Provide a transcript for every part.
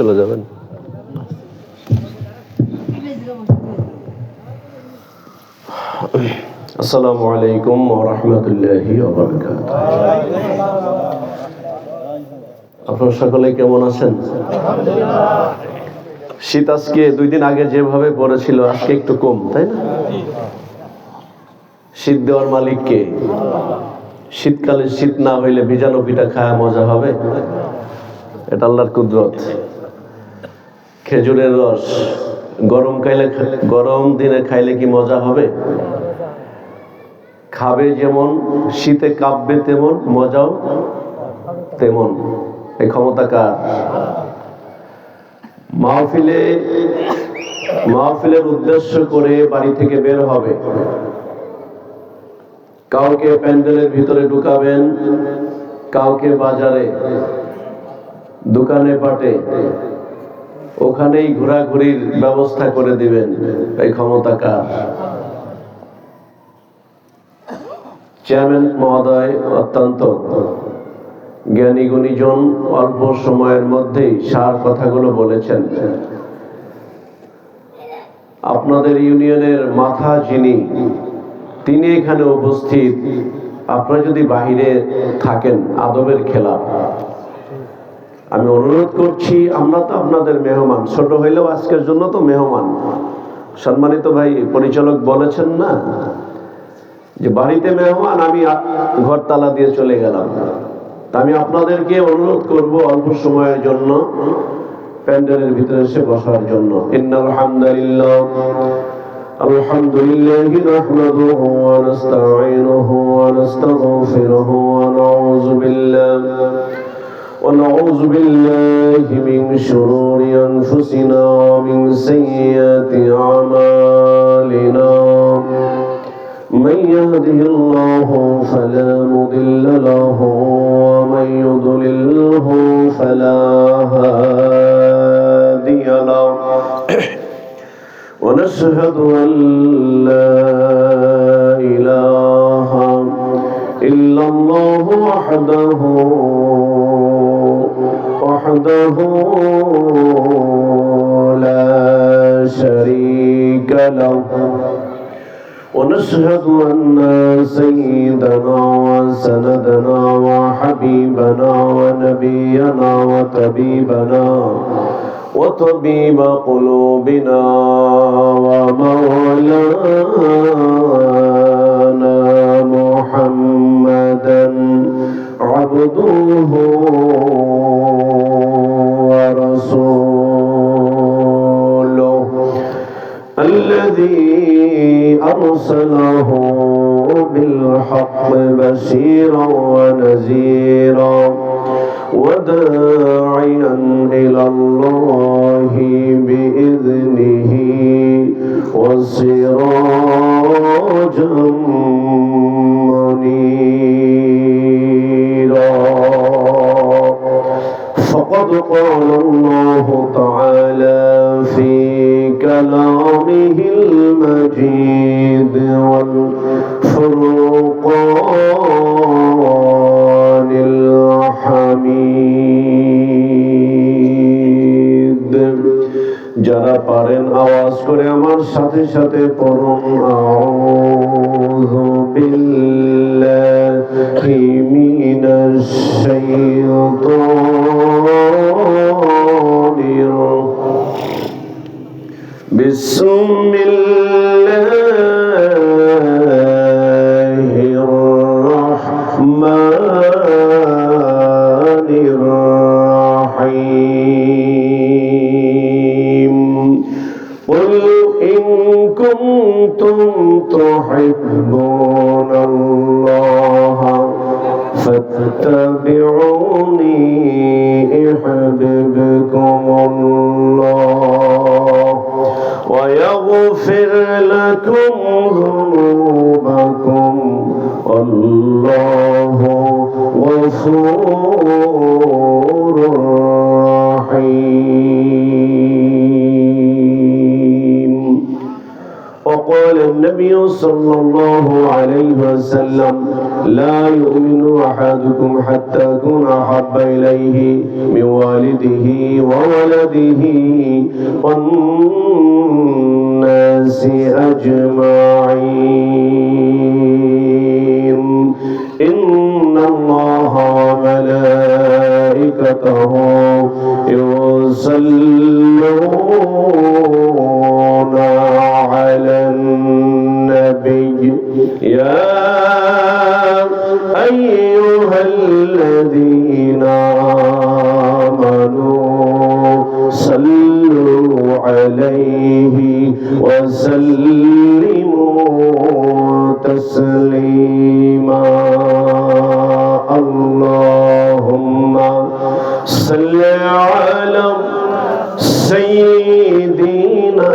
চলে যাবেন। আসসালামু আলাইকুম ওয়া রাহমাতুল্লাহি ওয়া বারাকাতুহু। আপনারা সকলে কেমন আছেন? শীত আজকে 2 দিন আগে যেভাবে পড়েছিল আজকে একটু কম, তাই না? শীত দেওয়ার মালিক কে? শীতকালে শীত না হইলে ভিজানো পিঠা খায় মজা হবে? এটা আল্লাহর কুদরত। খেজুরের রস গরম দিনে খাইলে কি মজা হবে? খাবে যেমন, শীতে কাঁপবে তেমন, মজাও তেমন। এই ক্ষমতা কার? মাহফিলের উদ্দেশ্য করে বাড়ি থেকে বের হবে, কাউকে প্যান্ডেলের ভিতরে ঢুকাবেন, কাউকে বাজারে, দোকানে পাটে, ওখানেই ঘোরাঘুরির ব্যবস্থা করে দিবেন। এই ক্ষমতা কার? চেয়ারম্যান মহোদয় অত্যন্ত জ্ঞানী গুণীজন, অল্প সময়ের মধ্যেই সার কথাগুলো বলেছেন। আপনাদের ইউনিয়নের মাথা যিনি, তিনি এখানে উপস্থিত। আপনারা যদি বাহিরে থাকেন, আদবের খেলাফ। আমি অনুরোধ করছি, আমরা তো আপনাদের মেহমান, ছোট হইলেও আজকের জন্য তো মেহমান। সম্মানিত ভাই পরিচালক বলেছেন না যে বাড়িতে মেহমান, আমি ঘর তালা দিয়ে চলে গেলাম। আমি আপনাদেরকে অনুরোধ করব অল্প সময়ের জন্য প্যান্ডেলের ভিতরে এসে বসার জন্য। ইন্নাল হামদুলিল্লাহ আলহামদুলিল্লাহি নাহমাদুহু ওয়া নাস্তাঈনুহু ওয়া নাস্তাগফিরুহু ওয়া নাউযু বিল্লাহি মিন শুরুরি আনফুসিনা ওয়া মিন সাইয়্যাতি আমালিনা। من يهده الله فلا مضل له ومن يضلله فلا هادي له ونشهد أن لا إله إلا الله وحده لا شريك له ونشهد أن سيدنا وسندنا وحبيبنا ونبينا وطبيبنا وطبيب قلوبنا ومولانا محمدا عبده ورسوله الذي أرسله بالحق بشيرا ونذيرا وداعيا إلى الله بإذنه وسراجا منيرا. فقد قال الله تعالى في كلامه المجيد والفرقان الحميد. যারা পারেন আওয়াজ করে আমার সাথে সাথে পড়ুন, আউযু বিল্লাহি মিনাশ শাইতানির বিসমিল্লাহির রাহমানির রাহিম। কুল ইন কুনতুম তুহিব্বুনাল্লাহা ফাত্তাবিউনি ইউহিব্বুকুমুল্লাহ ويغفر لكم ذنوبكم والله غفور رحيم. وقال النبي صلى الله عليه وسلم لا يؤمن أحدكم حتى أكون أحب إليه من والده وولده والناس أجمعين إن الله وملائكته يصلون على النبي يا أيها الذين آمنوا صلوا عليه وسلموا تسليما اللهم صل على سيدنا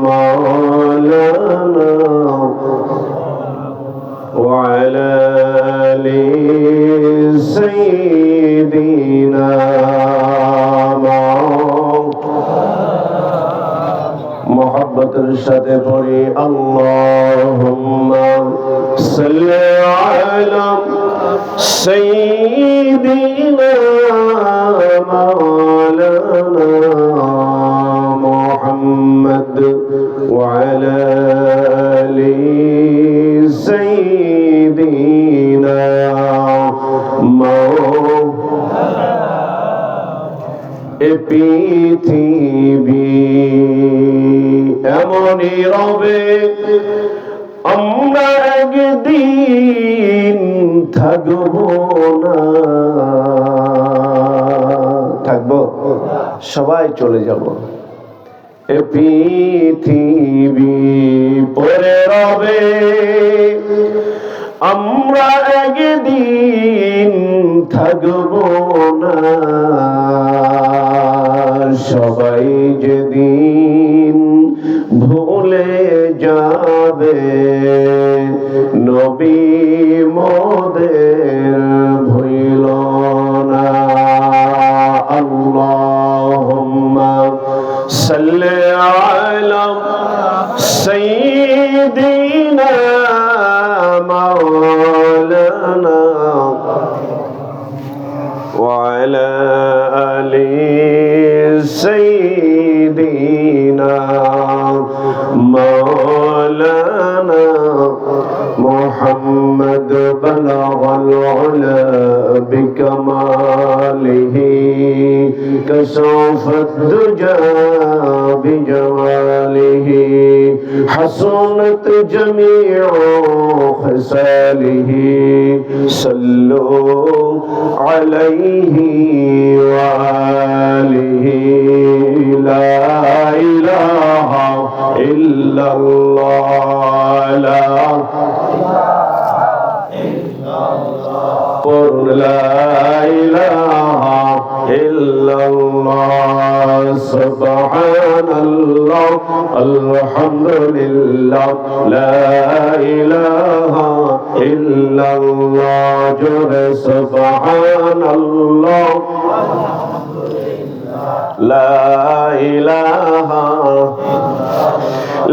مولانا وعلى آل سيدنا محبة সাথে পড়ি اللهم صل على سيدنا مولانا محمد وعلى آل سيدنا পৃথিবী এমনই রবে আমরা একদিন থাকবো না, থাকবো সবাই চলে যাব। এ পৃথিবী পড়ে রবে আমরা একদিন থাকবো না, সবাই যেদিন ভুলে যাবে নবী মোদের ভুইল না। আল্লাহুম্মা সাল্লি আলা সাইয়্যিদিনা মাওলানা وعلى آل سيدنا مولانا محمد بلغ العلا بكماله كشف الدجى بجماله حسنت جميع خصاله صلوا عليه وآله لا إله إلا الله لا لا إله إلا الله سبحان الله الحمد لله لا إله إلا الله جل سبحان الله لا إله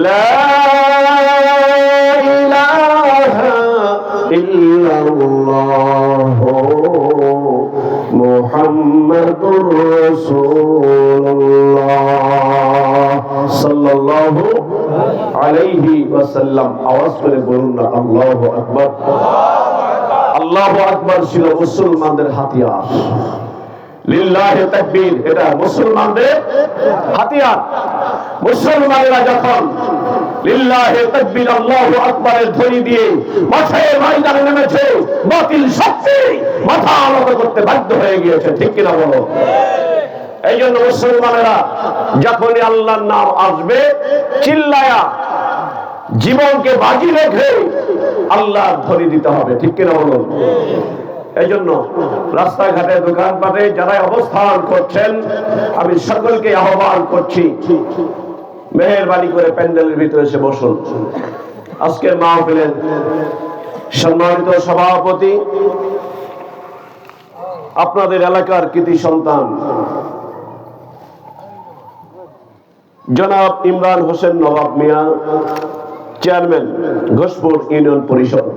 لا إله إلا الله محمد رسول الله صلى الله عليه وسلم আওয়াজ করে বলুন না আল্লাহু আকবার। আল্লাহু আকবার ছিল মুসলমানদের হাতিয়ার। লিল্লাহি তাকবীর এটা মুসলমানদের হাতিয়ার। মুসলমানেরা যখন লিল্লাহি তাকবীর আল্লাহু আকবারের ধ্বনি দিয়ে মাঠের ময়দানে নেমেছে, বাতিল শক্তি মাথা নত করতে বাধ্য হয়ে গিয়েছে, ঠিক কিনা বলো? এই জন্য মুসলমানেরা যখনই আল্লাহর নাম আসবে চিল্লায়া জীবনকে বাজি রেখে আল্লাহর ধ্বনি দিতে হবে, ঠিক কিনা বলো? এই জন্য রাস্তাঘাটে দোকানপাটে যারা অবস্থান করছেন আমি সকলকে আহ্বান করছি, মেহেরবানি করে প্যান্ডেলের ভিতরে এসে বসুন। আজকের মাহফিলের সম্মানিত সভাপতি আপনাদের এলাকার কৃতি সন্তান জনাব ইমরান হোসেন নবাব মিয়া, চেয়ারম্যান ঘোষপুর ইউনিয়ন পরিষদ,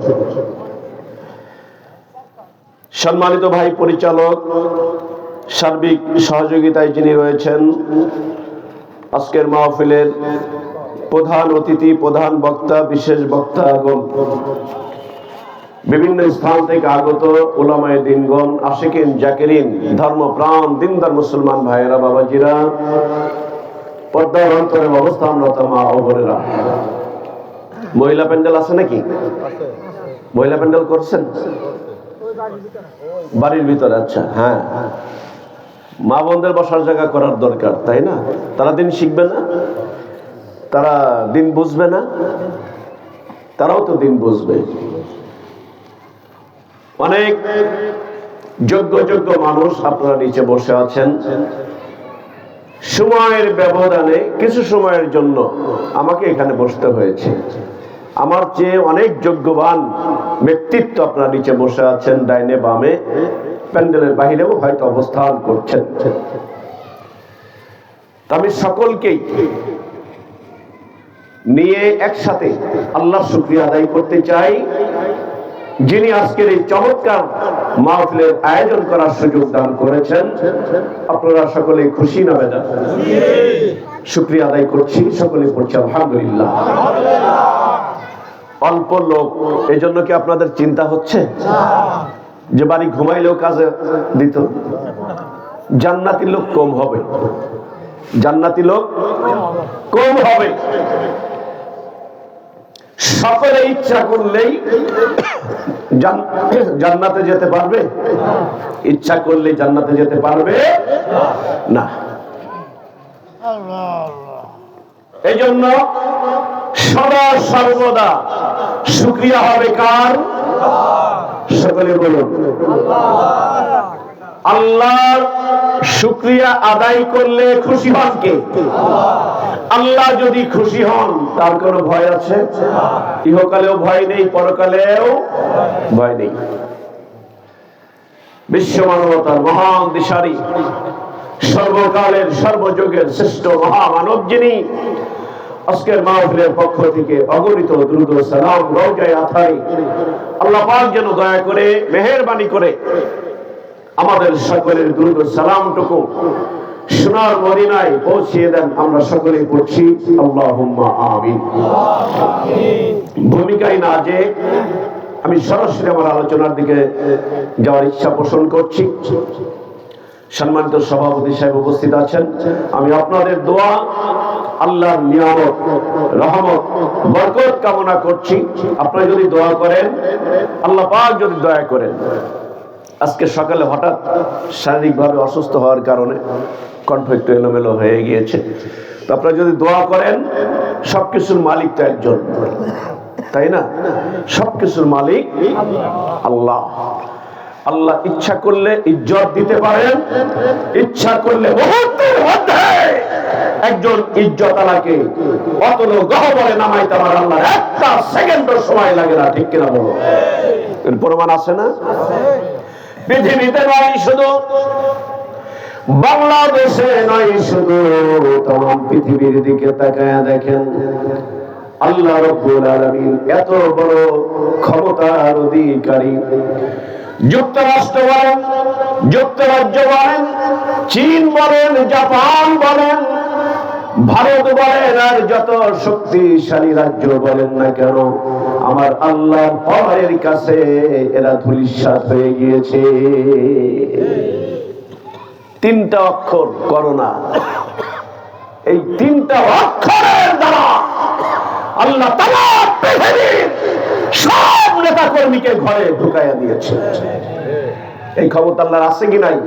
সম্মানিত ভাই পরিচালক, সার্বিক সহযোগিতায় যিনি রয়েছেন, আজকের মাহফিলের প্রধান অতিথি, প্রধান বক্তা, বিশেষ বক্তা এবং বিভিন্ন স্থান থেকে আগত উলামায়ে দ্বীনগণ, আশিকিন জাকিরিন, ধর্মপ্রাণ দিনদার মুসলমান ভাইয়েরা, বাবাজিরা, পর্দার অন্তরে অবস্থানরত মা ও বোনেরা। মহিলা প্যান্ডেল আছে নাকি? মহিলা প্যান্ডেল করছেন বাড়ির ভিতরে? আচ্ছা, হ্যাঁ, মা বোনদের বসার জায়গা করার দরকার, তাই না? তারা দিন শিখবে না, তারা দিন বুঝবে না, তারাও তো দিন বুঝবে। অনেক যোগ্য যোগ্য মানুষ আপনারা নিচে বসে আছেন। সময়ের ব্যবধানে কিছু সময়ের জন্য আমাকে এখানে বসতে হয়েছে। আমার চেয়ে অনেক যোগ্যবান ব্যক্তিত্ব আপনারা নিচে বসে আছেন, ডাইনে বামে, প্যান্ডেলের বাহিরেও হয়তো অবস্থান করছেন। আমি সকলকেই নিয়ে একসাথে আল্লাহর শুকরিয়া আদায় করতে চাই, যিনি আজকের এই চমৎকার মাহফিলের আয়োজন করার সুযোগ দান করেছেন। আপনারা সকলে খুশি না বেদা? শুকরিয়া আদায় করছি, সকলে পড়ছি আলহামদুলিল্লাহ। অল্প লোক, এই জন্য কি আপনাদের চিন্তা হচ্ছে যে বাড়ি ঘুমাইলেও কাজে দিত? জান্নাতি লোক কম হবে, জান্নাতি লোক কম হবে। সকলে ইচ্ছা করলেই জান্নাতে যেতে পারবে? ইচ্ছা করলে জান্নাতে যেতে পারবে না। এই জন্য সদা সর্বদা শুকরিয়া হবে কার? সকলে বলুন আল্লাহর শুকরিয়া আদায় করলে খুশি হন কে? আল্লাহ যদি খুশি হন তার কোনো ভয় আছে? ইহকালেও ভয় নেই, পরকালেও ভয় নেই। বিশ্ব মানবতার মহান দিশারি, সর্বকালের সর্বযুগের শ্রেষ্ঠ মহামানব যিনি, আজকের মাহফিলের পক্ষ থেকে অগণিত দ্রুত সালাম রওজায়ে আথারি। আল্লাহ পাক যেন দয়া করে মেহেরবানি করে আমাদের সকলের দ্রুত সালামটুকু সোনার মদিনায় পৌঁছিয়ে দেন। আমরা সকলেই পড়ছি আল্লাহুম্মা আমিন। ভূমিকায় না যে আমি সরাসরি আমার আলোচনার দিকে যাওয়ার ইচ্ছা পোষণ করছি। সম্মানিত সভাপতি সাহেব উপস্থিত আছেন, আমি আপনাদের দোয়া, আল্লাহর নিয়ামত, রহমত, বরকত কামনা করছি। আপনারা যদি দোয়া করেন, আল্লাহ পাক যদি দয়া করেন। আজকে সকালে হঠাৎ শারীরিকভাবে অসুস্থ হওয়ার কারণে কণ্ঠ একটু এলোমেলো হয়ে গিয়েছে। তো আপনারা যদি দোয়া করেন, সবকিছুর মালিক তো একজন, তাই না? সবকিছুর মালিক আল্লাহ। আল্লাহ ইচ্ছা করলে ইজ্জত দিতে পারেন, ইচ্ছা করলে মুহূর্তের মধ্যে একজন ইজ্জতওয়ালাকে অতল গহ্বরে নামাইতে পারে আল্লাহর একটা সেকেন্ডের সময় লাগে না, ঠিক কিনা বলো? এর প্রমাণ আছে না? পৃথিবীতে নয় শুধু বাংলাদেশে নয়, শুধু তমাম পৃথিবীর দিকে তাকায়া দেখেন, আল্লাহ রাব্বুল আলামিন এত বড় ক্ষমতার অধিকারী। যুক্তরাষ্ট্র বলেন, যুক্তরাজ্য বলেন, চীন বলেন, জাপান বলেন, ভারত বলেন, আর যত শক্তিশালী রাজ্য বলেন না কেন, আমার আল্লাহর পাওয়ারের কাছে এরা ধূলিসাৎ হয়ে গিয়েছে। তিনটা অক্ষর করোনা, এই তিনটা অক্ষরের দ্বারা আল্লাহ তাআলা পৃথিবীর সব নেতা কর্মীকে ঘরে ঢুকাইয়া দিয়েছে। এই ক্ষমতা আল্লাহর আছে কি নাই?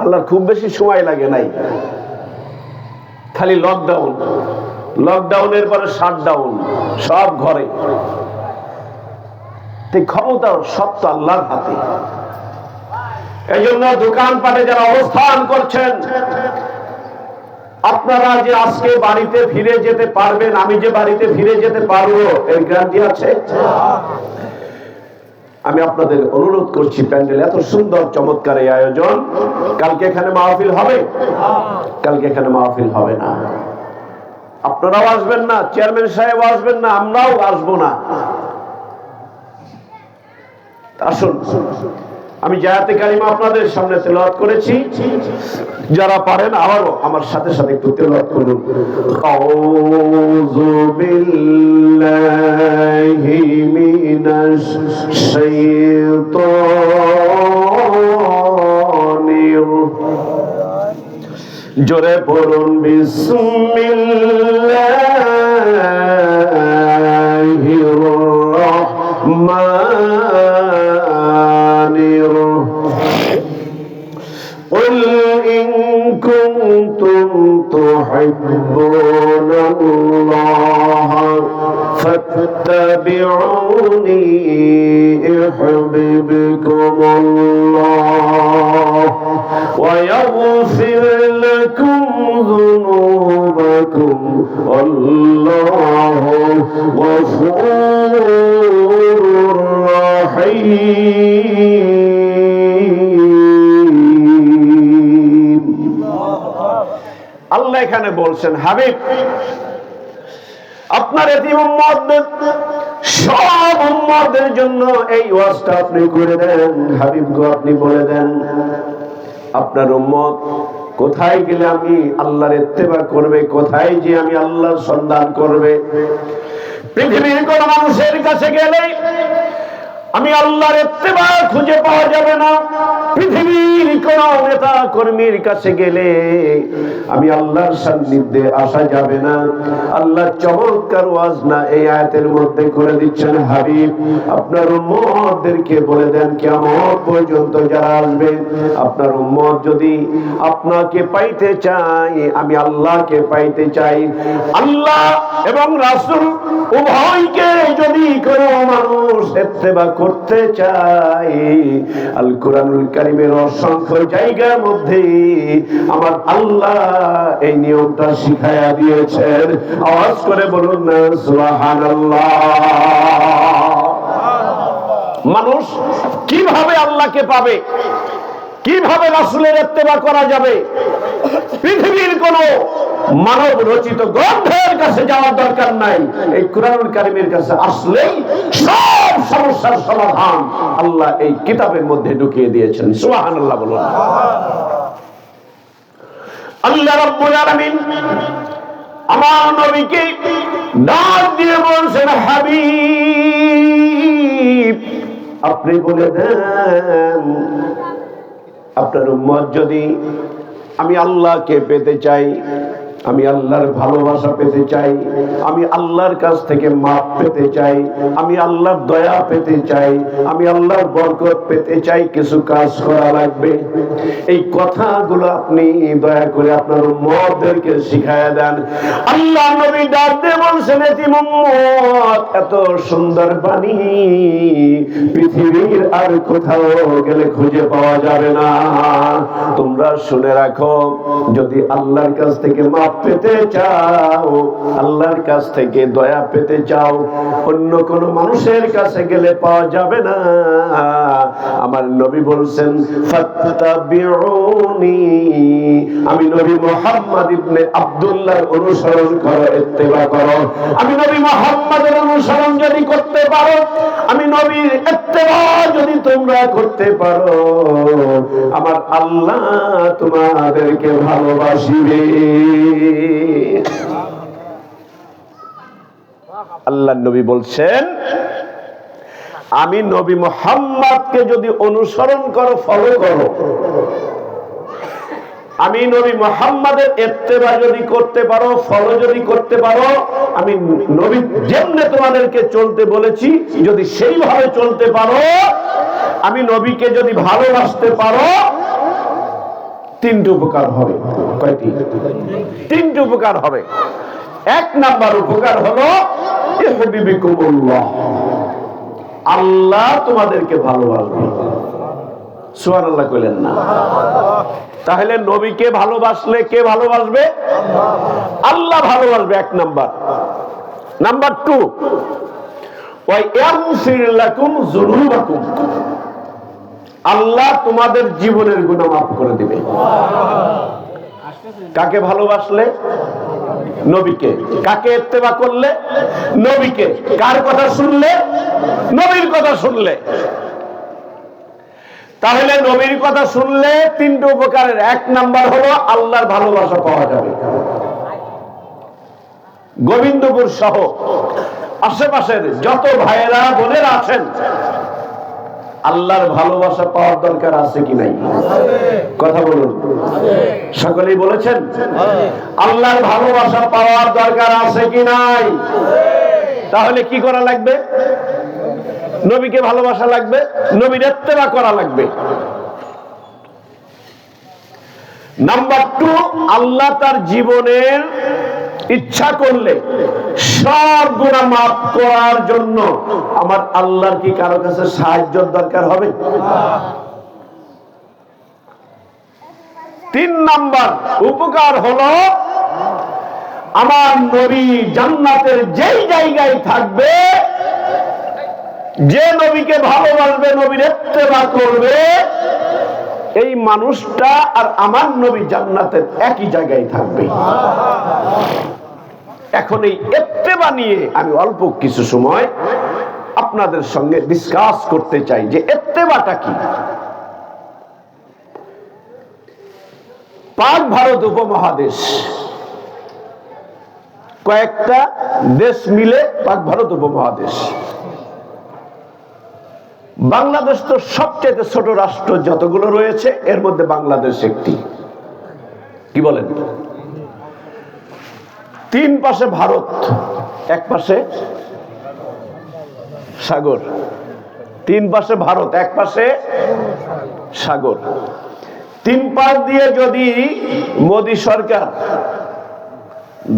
আল্লাহর খুব বেশি সময় লাগে নাই, খালি লকডাউন, লকডাউনের পরে শাটডাউন, সব ঘরে। ক্ষমতা সব তো আল্লাহর হাতে। এই জন্য দোকানপাটে যারা অবস্থান করছেন, আপনারা যে আজকে বাড়িতে ফিরে যেতে পারবেন, আমি যে বাড়িতে ফিরে যেতে পারবো, এর গ্যারান্টি আছে? আমি আপনাদের অনুরোধ করছি, প্যান্ডেল এত সুন্দর চমৎকার এই আয়োজন, কালকে এখানে মাহফিল হবে? কালকে এখানে মাহফিল হবে না। আপনারাও আসবেন না, চেয়ারম্যান সাহেব আসবেন না, আমরাও আসবো না। আসুন, আমি জায়াতে কালিমা আপনাদের সামনে তেলাওয়াত করেছি, যারা পারেন আবারও আমার সাথে সাথে একটু তেলাওয়াত করুন। আউযু বিল্লাহি মিনাশ শাইতানির, জোরে পড়ুন বিসমিল্লাহির রাহমানির রাহিম। قل إن كنتم تحبون الله فاتبعوني يحببكم الله ويغفر لكم ذنوبكم والله غفور رحيم। আল্লাহ এখানে বলছেন, হাবিব আপনার এতিম উম্মতদের সব উম্মতদের জন্য এই ওয়াজটা আপনি করে দেন। হাবিব গো, আপনি বলে দেন আপনার উম্মত কোথায় গেলে আমি আল্লাহর ইত্তেবা করবে, কোথায় যে আমি আল্লাহর সন্ধান করবে। পৃথিবীর কোন মানুষের কাছে গেলে আমি আল্লাহর ইত্তেবা খুঁজে পাওয়া যাবে না। পৃথিবীর কোন নেতা কর্মীর কাছে গেলে আমি আল্লাহর সান্নিধ্যে আসা যাবে না। আল্লাহ চমৎকার ওয়াজ না এই আয়াতের মধ্যে করে দিচ্ছেন, হাবিব আপনার উম্মতদেরকে বলে দেন কিয়ামত পর্যন্ত যারা আসবে, আপনার উম্মত যদি আপনাকে পাইতে চাই, আমি আল্লাহকে পাইতে চাই, আল্লাহ এবং রাসূল উভয়কে যদি কোনো মানুষ ইত্তেবা করতে চাই, আল কোরআনুল কারীমের অসংখ্য জায়গার মধ্যে আমার আল্লাহ এই নিয়মটা শিখায়া দিয়েছেন। আওয়াজ করে বলুন না সুবহানাল্লাহ। মানুষ কিভাবে আল্লাহকে পাবে, কিভাবে রাসূলের ইত্তেবা করা যাবে? পৃথিবীর কোন মানব রচিত গ্রন্থের কাছে যাওয়ার দরকার নাই, এই কুরআনুল কারীমের কাছে আসলেই সব সমস্যার সমাধান আল্লাহ এই কিতাবের মধ্যে ঢুকিয়ে দিয়েছেন। সুবহানাল্লাহ বলুন। আল্লাহ রাব্বুল আলামিন আমার নবীকে ডাক দিয়ে বলছেন, হাবিব আপনি বলে দেন আপনার উম্মত যদি আমি আল্লাহকে পেতে চাই, আমি আল্লাহর ভালোবাসা পেতে চাই, আমি আল্লাহর কাছ থেকে মাপ পেতে চাই, আমি আল্লাহর দয়া পেতে চাই, আমি আল্লাহর বরকত পেতে চাই, কিছু কাজ করা লাগবে। এই কথাগুলো আপনি দয়া করে আপনার উম্মতদেরকে শিখায়া দেন। আল্লাহ নবী ডাক দিয়ে বলছেন, এতিম উম্মত এত সুন্দর বাণী পৃথিবীর আর কোথাও গেলে খুঁজে পাওয়া যাবে না। তোমরা শুনে রাখো, যদি আল্লাহর কাছ থেকে মাপ পেতে চাও, আল্লাহর কাছ থেকে দয়া পেতে চাও, অন্য কোন মানুষের কাছে গেলে পাওয়া যাবে না। আমার নবী বলছেন, ফাত্তাবিউনি, আমি নবী মুহাম্মদ ইবনে আব্দুল্লাহর অনুসরণ করো, ইত্তেবা করো। আমি নবী মুহাম্মদের অনুসরণ যদি করতে পারো, আমি নবীর ইত্তেবা যদি তোমরা করতে পারো, আমার আল্লাহ তোমাদেরকে ভালোবাসিবে। আল্লাহ নবী বলছেন, আমি নবী মুহাম্মদকে যদি অনুসরণ করো, ফলো করো, আমি নবী মুহাম্মদের ইত্তেবা যদি করতে পারো, ফলো যদি করতে পারো, আমি নবী যেমনে তোমাদেরকে চলতে বলেছি যদি সেইভাবে চলতে পারো, আমি নবীকে যদি ভালোবাসতে পারো, তিনটি উপকার হবে। কয়টি? তিনটি উপকার হবে। এক নাম্বার উপকার হলো ইহবিবিকুমুল্লাহ, আল্লাহ তোমাদেরকে ভালোবাসবে। সুবহানাল্লাহ কইলেন না? তাহলে নবীকে ভালোবাসলে কে ভালোবাসবে? আল্লাহ ভালোবাসবে, এক নাম্বার। নাম্বার 2, ওয়া ইয়াগফির লাকুম যুনুবাকুম, আল্লাহ তোমাদের জীবনের গুনাহ মাফ করে দিবে। কাকে ভালোবাসলে? নবীকে। কাকে ইত্তেবা করলে? নবীকে। কার কথা শুনলে? নবীর কথা শুনলে। তাহলে নবীর কথা শুনলে তিনটে উপকারের, এক নাম্বার হলো আল্লাহর ভালোবাসা পাওয়া যাবে। গোবিন্দপুর সহ আশেপাশের যত ভাইয়েরা বোনেরা আছেন, আল্লাহর ভালোবাসা পাওয়ার দরকার আছে কি নাই? কথা বলুন। সকলেই বলেছেন আল্লাহর ভালোবাসা পাওয়ার দরকার আছে কি নাই? তাহলে কি করা লাগবে? নবীকে ভালোবাসা লাগবে, নবীর ইত্তেবা করা লাগবে। নাম্বার 2, আল্লাহ তার জীবনের ইচ্ছা করলে সব গুনাহ মাফ করার জন্য আমার আল্লাহর কি কারো কাছে সাহায্যের দরকার হবে? 3 নাম্বার উপকার হলো আমার নবী জান্নাতের যেই জায়গায় থাকবে, যে নবীকে ভালোবাসবে, নবীর ইত্তেবা করবে, এই মানুষটা আর আমার নবী জান্নাতের একই জায়গায় থাকবে। এখন এই ইত্তেবা নিয়ে আমি অল্প কিছু সময় আপনাদের সঙ্গে ডিসকাস করতে চাই যে ইত্তেবাটা কি। পাক ভারত উপমহাদেশ, কয়েকটা দেশ মিলে পাক ভারত উপমহাদেশ। বাংলাদেশ তো সবচেয়ে ছোট রাষ্ট্র যতগুলো রয়েছে, এর মধ্যে বাংলাদেশ একটি। কি বলেন? 3 পাশে ভারত, এক পাশে সাগর। 3 পাশে ভারত, এক পাশে সাগর। 3 পাশ দিয়ে যদি মোদী সরকার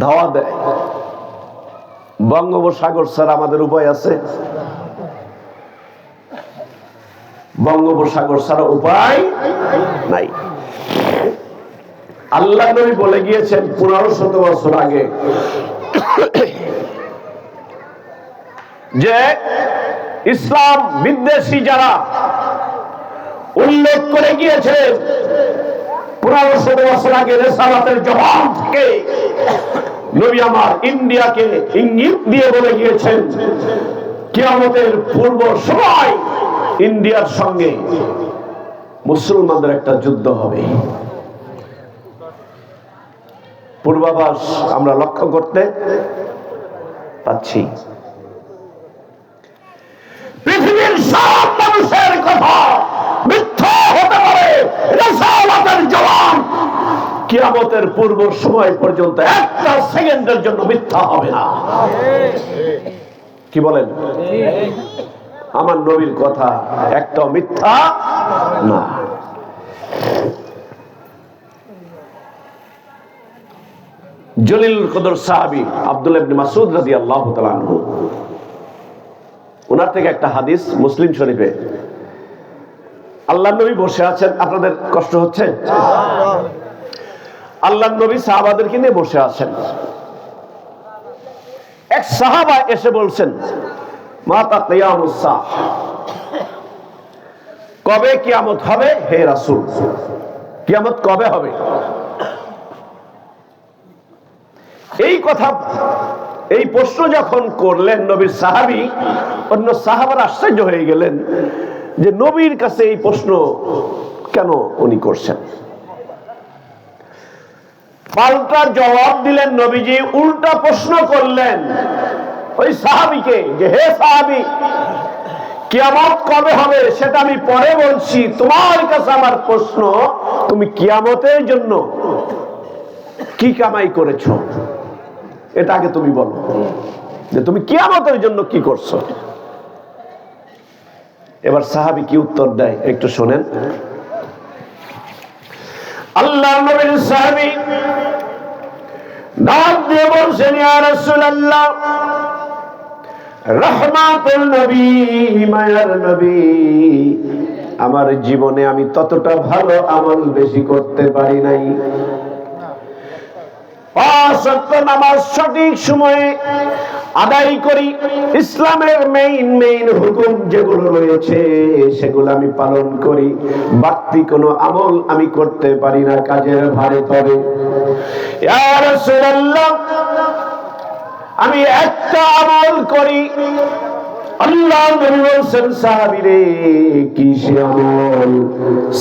ধাওয়া দেয়, বঙ্গোপসাগর ছাড়া আমাদের উপায় আছে? বঙ্গোপসাগর ছাড়া উপায় নাই। আল্লাহ নবী বলে গিয়েছেন 1500 বছর আগে যে ইসলাম বিদ্বেষী যারা উল্লেখ করে গিয়েছে 1500 বছর আগে রিসালাতের জবান থেকে নবী আমার ইন্ডিয়াকে ইঙ্গিত দিয়ে বলে গিয়েছেন কিয়ামতের পূর্ব সময় ইন্ডিয়ার সঙ্গে মুসলমানদের একটা যুদ্ধ হবে। পূর্বাভাস আমরা লক্ষ্য করতে পাচ্ছি। পৃথিবীর সব মানুষের কথা মিথ্যা হতে পারে, রিসালাতের জবান কিয়ামতের পূর্ব সময় পর্যন্ত একটা সেকেন্ডের জন্য মিথ্যা হবে না। কি বলেন? আমার নবীর কথা একটাও মিথ্যা না। জলিলুল কদর সাহাবী আব্দুল্লাহ ইবনে মাসউদ রাদিয়াল্লাহু তাআলা আনহু, ওনার থেকে একটা হাদিস মুসলিম শরীফে। আল্লাহর নবী বসে আছেন, আপনাদের কষ্ট হচ্ছে? আল্লাহর নবী সাহাবাদেরকে নিয়ে বসে আছেন। এক সাহাবা এসে বলছেন, মাতা কিয়ামুস সাহ, কবে কিয়ামত হবে হে রাসূল? কিয়ামত কবে হবে? এই কথা, এই প্রশ্ন যখন করলেন নবীর সাহাবী, অন্য সাহাবারা আশ্চর্য হয়ে গেলেন যে নবীর কাছে এই প্রশ্ন কেন উনি করছেন। পাল্টা জবাব দিলেন নবীজি, উল্টা প্রশ্ন করলেন ওই সাহাবীকে যে হে সাহাবী, কিয়ামত কবে হবে সেটা আমি পরে বলছি, তোমার কাছে আমার প্রশ্ন, তুমি কিয়ামতের জন্য কি কামাই করেছো এটা আগে তুমি বলো, যে তুমি কিয়ামতের জন্য কি করছো। এবার সাহাবী কি উত্তর দেয় একটু শুনেন। আল্লাহর নবীর সাহাবী ডাক দিয়ে বলছেন, ইয়া রাসূলুল্লাহ, রহমাতুল নবী, মায়ার নবী, আমার জীবনে আমি ততটা ভালো আমল বেশি করতে পারি নাই। 5 ওয়াক্ত নামাজ সঠিক সময়ে আদায় করি, ইসলামের মেইন হুকুম যেগুলো রয়েছে সেগুলো আমি পালন করি, বাড়তি কোনো আমল আমি করতে পারি না কাজের ভারে। তবে ইয়া রাসূলুল্লাহ, আমি একটা আমল করি। আল্লাহ নবী বলছেন, সাহাবীরে কি সে আমল?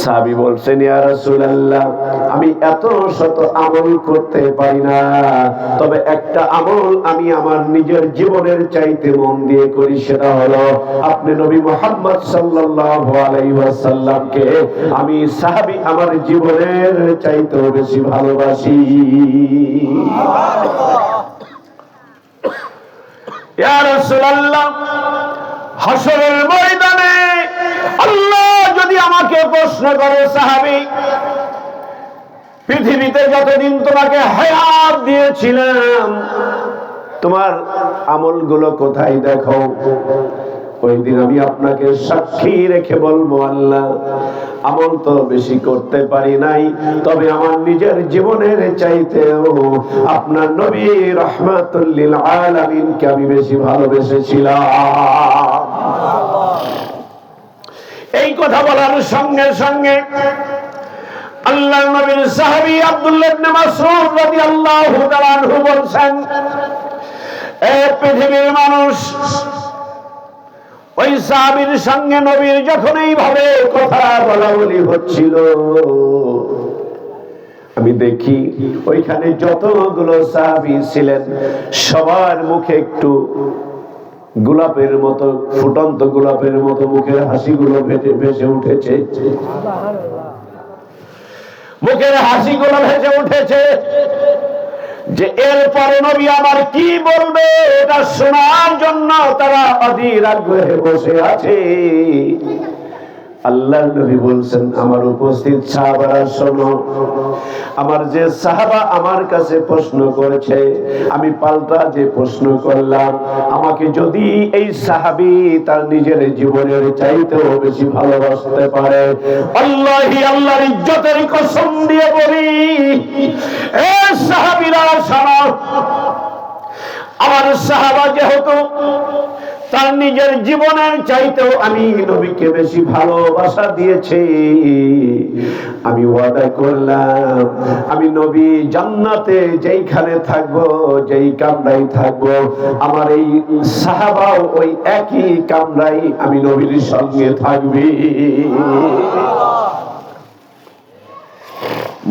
সাহাবী বলছেন, ইয়া রাসূলুল্লাহ, আমি এত শত আমল করতে পারি না, তবে একটা আমল আমি আমার নিজের জীবনের চাইতে মন দিয়ে করি, সেটা হলো আপনি নবী মুহাম্মদ সাল্লাল্লাহু আলাইহি ওয়াসাল্লামকে আমি সাহাবী আমার জীবনের চাইতেও বেশি ভালোবাসি। ইয়া রাসূলুল্লাহ, হাসরের ময়দানে আল্লাহ যদি আমাকে প্রশ্ন করে, সাহাবী, পৃথিবীতে যতদিন তোমাকে হায়াত দিয়েছিলাম তোমার আমলগুলো কোথায় দেখো? ওই দিন আমি আপনাকে সাক্ষী রেখে বলবো, আল্লাহ, আমল তো বেশি করতে পারি নাই, তবে আমার নিজের জীবনের চাইতেও আপনার নবী রাহমাতুল লিল আলামিনকে আমি বেশি ভালোবেসেছিলাম। এই কথা বলার সঙ্গে সঙ্গে আল্লাহর নবীর সাহাবী আব্দুল্লাহ ইবনে মাসউদ রাদিয়াল্লাহু তাআলা আনহু বলছেন, এই পৃথিবীর মানুষ ওই সাহাবীর সঙ্গে নবীর যখন এইভাবে কথা বলাবলি হচ্ছিল, আমি দেখি ওইখানে যতগুলো সাহাবী ছিলেন সবার মুখে একটু গোলাপের মতো, ফুটন্ত গোলাপের মতো মুখের হাসিগুলো ভেসে উঠেছে, মুখের হাসিগুলো ভেসে উঠেছে, যে এরপরে নবী আমার কি বলবে এটা শোনার জন্য তারা অধীর আগ্রহে বসে আছে। আল্লাহর নবী বলছেন, আমার উপস্থিত সাহাবারা শোনো, আমার যে সাহাবা আমার কাছে প্রশ্ন করেছে আমি পাল্টা যে প্রশ্ন করলাম, আমাকে যদি এই সাহাবী তার নিজের জীবনের চাইতেও বেশি ভালোবাসতে পারে, আল্লাহি আল্লাহর ইজ্জতের কসম দিয়ে বলি, এ সাহাবীরা শোনো, আমার সাহাবা যেহেতু তার নিজের জীবনের চাইতেও আমি নবীকে বেশি ভালোবাসা দিয়েছি, আমি ওয়াদা করলাম আমি নবী জান্নাতে যেইখানে থাকবো, যেই কামরায় থাকবো, আমার এই সাহাবাও ওই একই কামরায় আমি নবীর সঙ্গে থাকবি।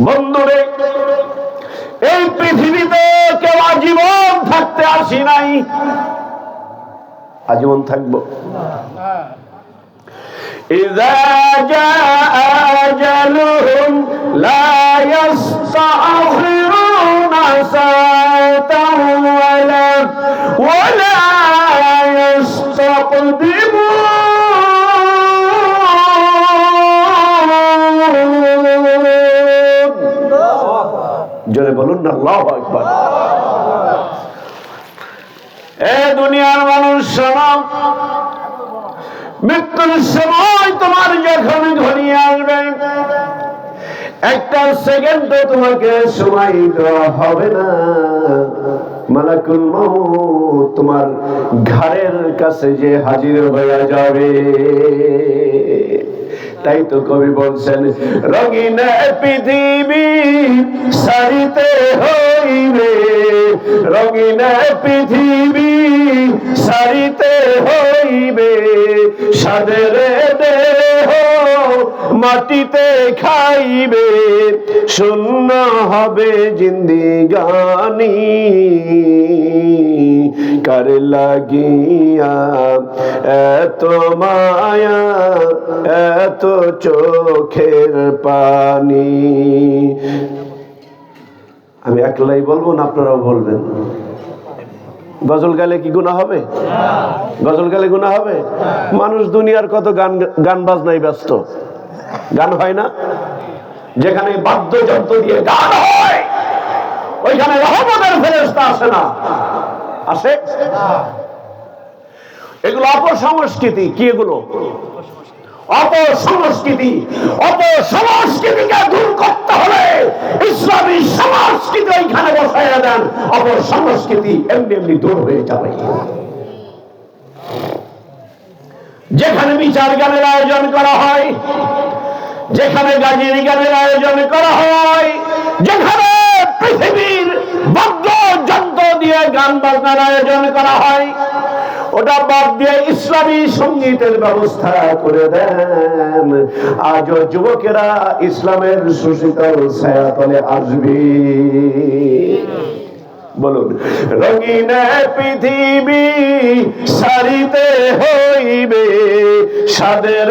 বন্ধুরে, এই পৃথিবীতে কেউ আজীবন থাকতে আসি নাই, আজীবন থাকবো। ইযা জাআ আজালুহুম লা ইস্তাখিরুনা সাআতান ওয়ালা ইস্তাকদিমুন। জোরে বলুন না, আল্লাহু আকবার। এ দুনিয়ার মানুষ শোনো, মৃত্যুর সময় তোমার যখন ঘনিয়ে আসবে, একটা সেকেন্ডও তোমাকে সময় দেওয়া হবে না, মালাকুল মউত তোমার ঘাড়ের কাছে যে হাজির হয়ে যাবে। তাই তো কবি বলছেন, রঙিন পৃথিবী সারিতে হইবে, রঙিন পৃথিবী সারিতে হইবে, সাদের দেহ মাটিতে খাইবে, শূন্য হবে জিন্দিগানি, কার লাগিয়া এত মায়া এত চোখের পানি। আমি একলাই বলবো না আপনারাও বলবেন? গজল গাইলে কি গুনাহ হবে? গজল গাইলে গুনাহ হবে? মানুষ দুনিয়ার কত গান বাজনায় ব্যস্ত, গান হয় না? যেখানে বাদ্যযন্ত্র দিয়ে গান হয় ওইখানে রহমতের ফেরেশতা আসে না? আসে? এগুলো অপসংস্কৃতি। কি এগুলো? অপসংস্কৃতি। অপসংস্কৃতিকে দূর করতে হলে ইসলামী সংস্কৃতি ওইখানে বসাইয়া দেন। দেখবেন অপসংস্কৃতি এমনি এমনি দূর হয়ে যাবে। যেখানে বিচার গানের আয়োজন করা হয়, যেখানে গাজীর গানের আয়োজন করা হয়, যেখানে পৃথিবীর বাদ্যযন্ত্র দিয়ে গান বাজনার আয়োজন করা হয়, ওটা বাদ দিয়ে ইসলামী সঙ্গীতের ব্যবস্থা করে দেন। আজ যুবকেরা ইসলামের সুশীতল ছায়াতলে আসবে। বলুন, রঙিন পৃথিবী সারিতে হইবে, সাদের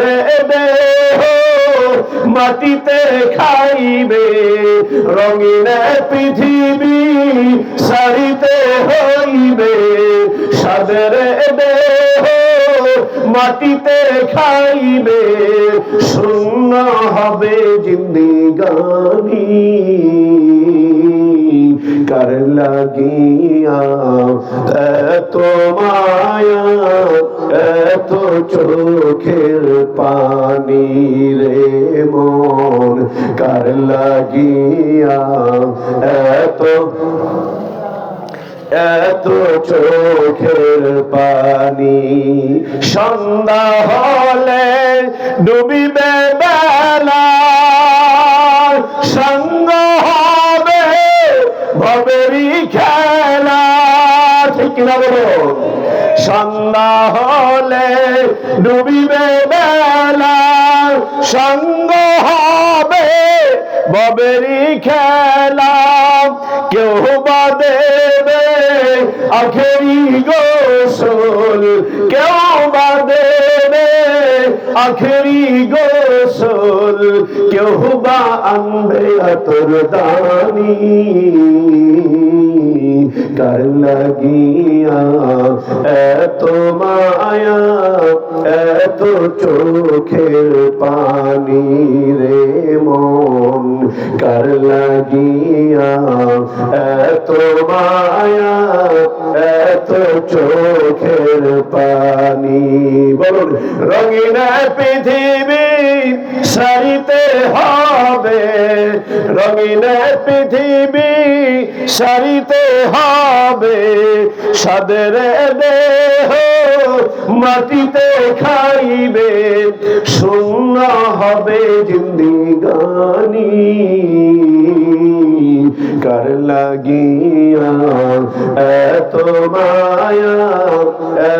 দেহ মাটিতে খাইবে। রঙিন পৃথিবী সারিতে হইবে, সাদের দেহ মাটিতে খাইবে। শূন্য হবে জিন্দিগানি, কার লাগিয়া এত মায়া, এত চোখের পানি রে মন, কার লাগিয়া এত এত চোখের পানি। সন্ধ্যা হলে ডুবিবে বেলা, সঙ্গ হবে ভবেরই খেলা। ঠিক কিনা বলুন? সন্ধ্যা হলে ডুবিবে বেলা, সঙ্গ হবে ভবেরই খেলা। কেউ বা দেবে আখেরি গোসল, কেউ বা দেবে আখেরি গোসল, কেউ বা আনবে আতর দানি। কার লাগিয়া এত মায়া, এত চোখের পানি রে মন, কার লাগিয়া এত মায়া, এত চোখের পানি। বলুন, রঙিন পৃথিবী সারিতে হবে, রঙিন পৃথিবী সারিতে হবে। সাদের দেহ মাটিতে খাইবে, শূন্য হবে জিন্দিগানি। কার লাগিয়া এত মায়া,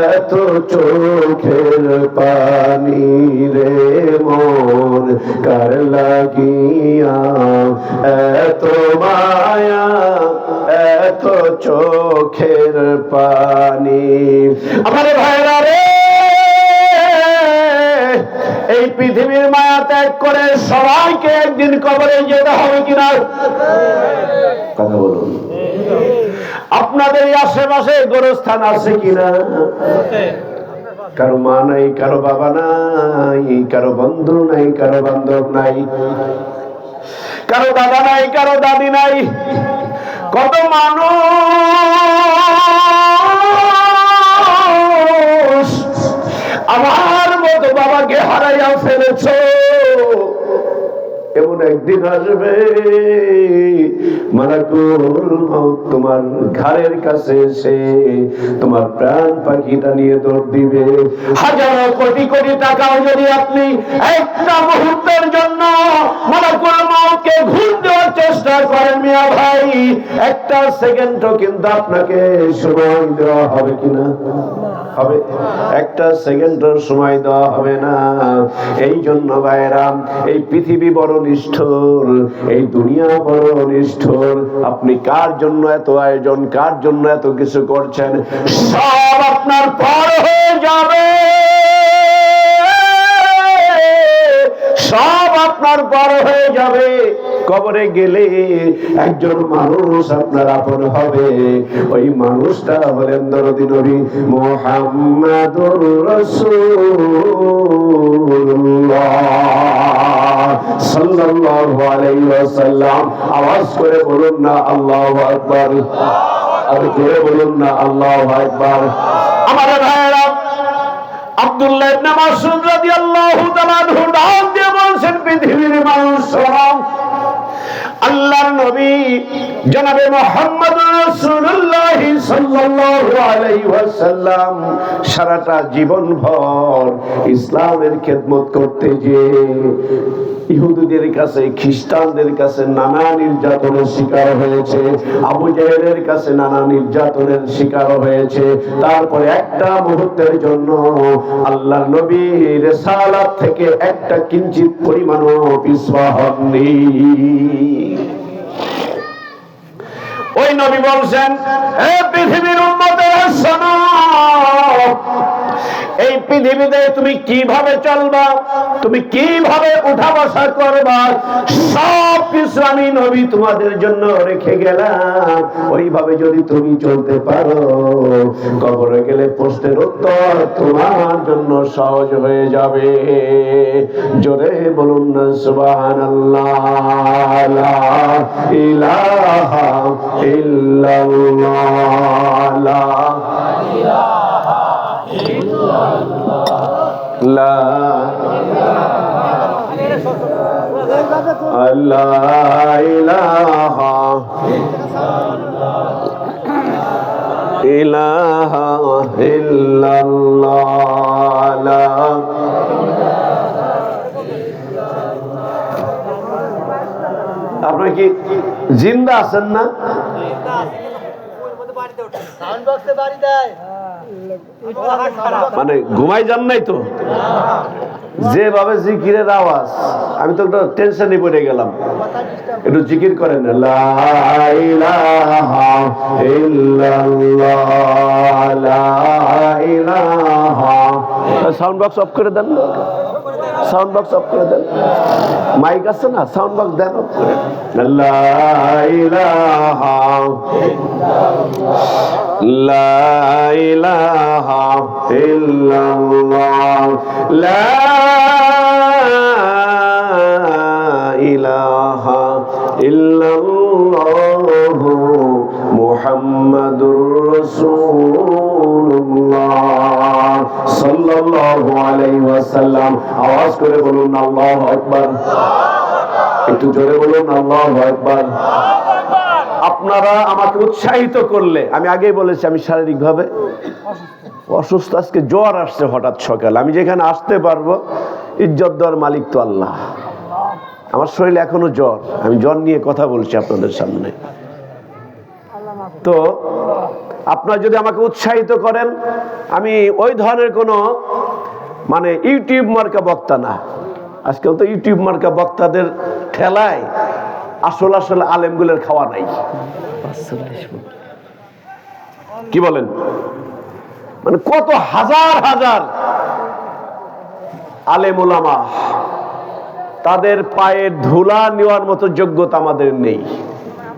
এত চোখের পানি রে মন, কার লাগিয়া এত মায়া, এত চোখের পানি। আমার ভাইরা রে, এই পৃথিবীর মায়া ত্যাগ করে সবাইকে একদিন কবরে যেতে হবে কিনা? কথা বলুন। আপনাদের আশেপাশে গোরস্থান আছে কিনা? কারো মা নাই, কারো বাবা নাই, কারো বন্ধু নাই, কারো বান্ধব নাই, কারো দাদা নাই, কারো দাদি নাই। কত মানুষ আমার মতো বাবাকে হারাইয়া ফেলেছ। এমন একদিন আসবে মালাকুল মউত তোমার ঘাড়ের কাছে এসে তোমার প্রাণ পাখিটা নিয়ে দৌড় দিবে। হাজারো কোটি কোটি টাকাও যদি আপনি একটা মুহূর্তের জন্য মালাকুল মউতকে ঘুষ দেওয়ার চেষ্টা করেন মিয়া ভাই, একটা সেকেন্ডও কিন্তু আপনাকে সময় দেওয়া হবে কিনা? হবে? একটা সেকেন্ডের সময় দেওয়া হবে না। এই জন্য ভাইরা, এই পৃথিবী বড় নিষ্ঠুর, এই দুনিয়া বড় নিষ্ঠুর। আপনি কার জন্য এত আয়োজন, কার জন্য এত কিছু করছেন, সব আপনার পর হয়ে যাবে, সব আপনার পর হয়ে যাবে। কবরে গেলে একজন মানুষ আপনার আপন হবে, ওই মানুষটা হলেন দরদি নবী মুহাম্মাদুর রাসূলুল্লাহ সাল্লাল্লাহু আলাইহি ওয়াসাল্লাম। আওয়াজ করে বলুন না আল্লাহু আকবার, আর জোরে বলুন না আল্লাহু আকবার। আমার ভাইরা, আব্দুল্লাহ ইবনে মাসউদ রাদিয়াল্লাহু তাআলা আনহু ডাক দিয়ে বলছেন, পৃথিবীর মানুষ শোনো, আল্লাহর নবী জনাবে মুহাম্মদ রাসূলুল্লাহ সাল্লাল্লাহু আলাইহি ওয়াসাল্লাম সারাটা জীবনভর ইসলামের খেদমত করতে যে ইহুদিদের কাছে, খ্রিস্টানদের কাছে নানা নির্যাতনের শিকার হয়েছে, আবু জাহেলের কাছে নানা নির্যাতনের শিকার হয়েছে। তারপরে একটা মুহূর্তের জন্য আল্লাহর নবী রিসালাত থেকে একটা কিঞ্চিত পরিমাণও পিছপা হননি। ওই নবী বলছেন, হে পৃথিবীর উম্মতেরা শোনো, এই পৃথিবীতে তুমি কিভাবে চলবা, তুমি কিভাবে উঠা বসা করবা, সব কিছু আমি নবী তোমাদের জন্য রেখে গেলাম। ওইভাবে যদি তুমি চলতে পারো, কবরে গেলে প্রশ্নের উত্তর তোমার জন্য সহজ হয়ে যাবে। জোরে বলুন না সুবহানাল্লাহ। লা ইলাহা ইল্লাল্লাহ, লা ইলাহা ইল্লাল্লাহ, লা ইলাহা ইল্লাল্লাহ। আপনারা কি জিন্দা আছেন না? মানে ঘুমাই যান নাই তো? যেভাবে জিকিরের আওয়াজ, আমি তো একটা টেনশনে পড়ে গেলাম। একটু জিকির করেন, লা ইলাহা ইল্লাল্লাহ, লা ইলাহা। সাউন্ড বক্স অফ করে দেন, সাউন্ড বক্স অফ করে দেন। মাইক আছে না, সাউন্ড বক্স দেন অফ করে। লা ইলাহা লা ইলাহা ইল্লাল্লাহ, লা ইলাহা ইল্লাল্লাহ মুহাম্মাদুর রাসূলুল্লাহ সাল্লাল্লাহু আলাইহি ওয়াসাল্লাম। আওয়াজ করে বলুন আল্লাহু আকবার। একটু জোরে বলুন আল্লাহু আকবার। আপনারা আমাকে উৎসাহিত করলে, আমি আগেই বলেছি আমি শারীরিকভাবে অসুস্থ। আজকে জ্বর আসছে হঠাৎ সকাল। আমি যেখানে আসতে পারবো, ইজ্জত দেওয়ার মালিক তো আল্লাহ। আমার শরীরে এখনো জ্বর, আমি জ্বর নিয়ে কথা বলছি আপনাদের সামনে। তো আপনারা যদি আমাকে উৎসাহিত করেন, আমি ওই ধরনের কোনো মানে ইউটিউব মার্কা বক্তা না। আজকাল তো ইউটিউব মার্কা বক্তাদের ঠেলায় আসলে আলেমগুলোর খাওয়া নাই। কি বলেন? মানে কত হাজার হাজার আলেম ওলামা, তাদের পায়ের ধুলা নেওয়ার মতো যোগ্যতা আমাদের নেই,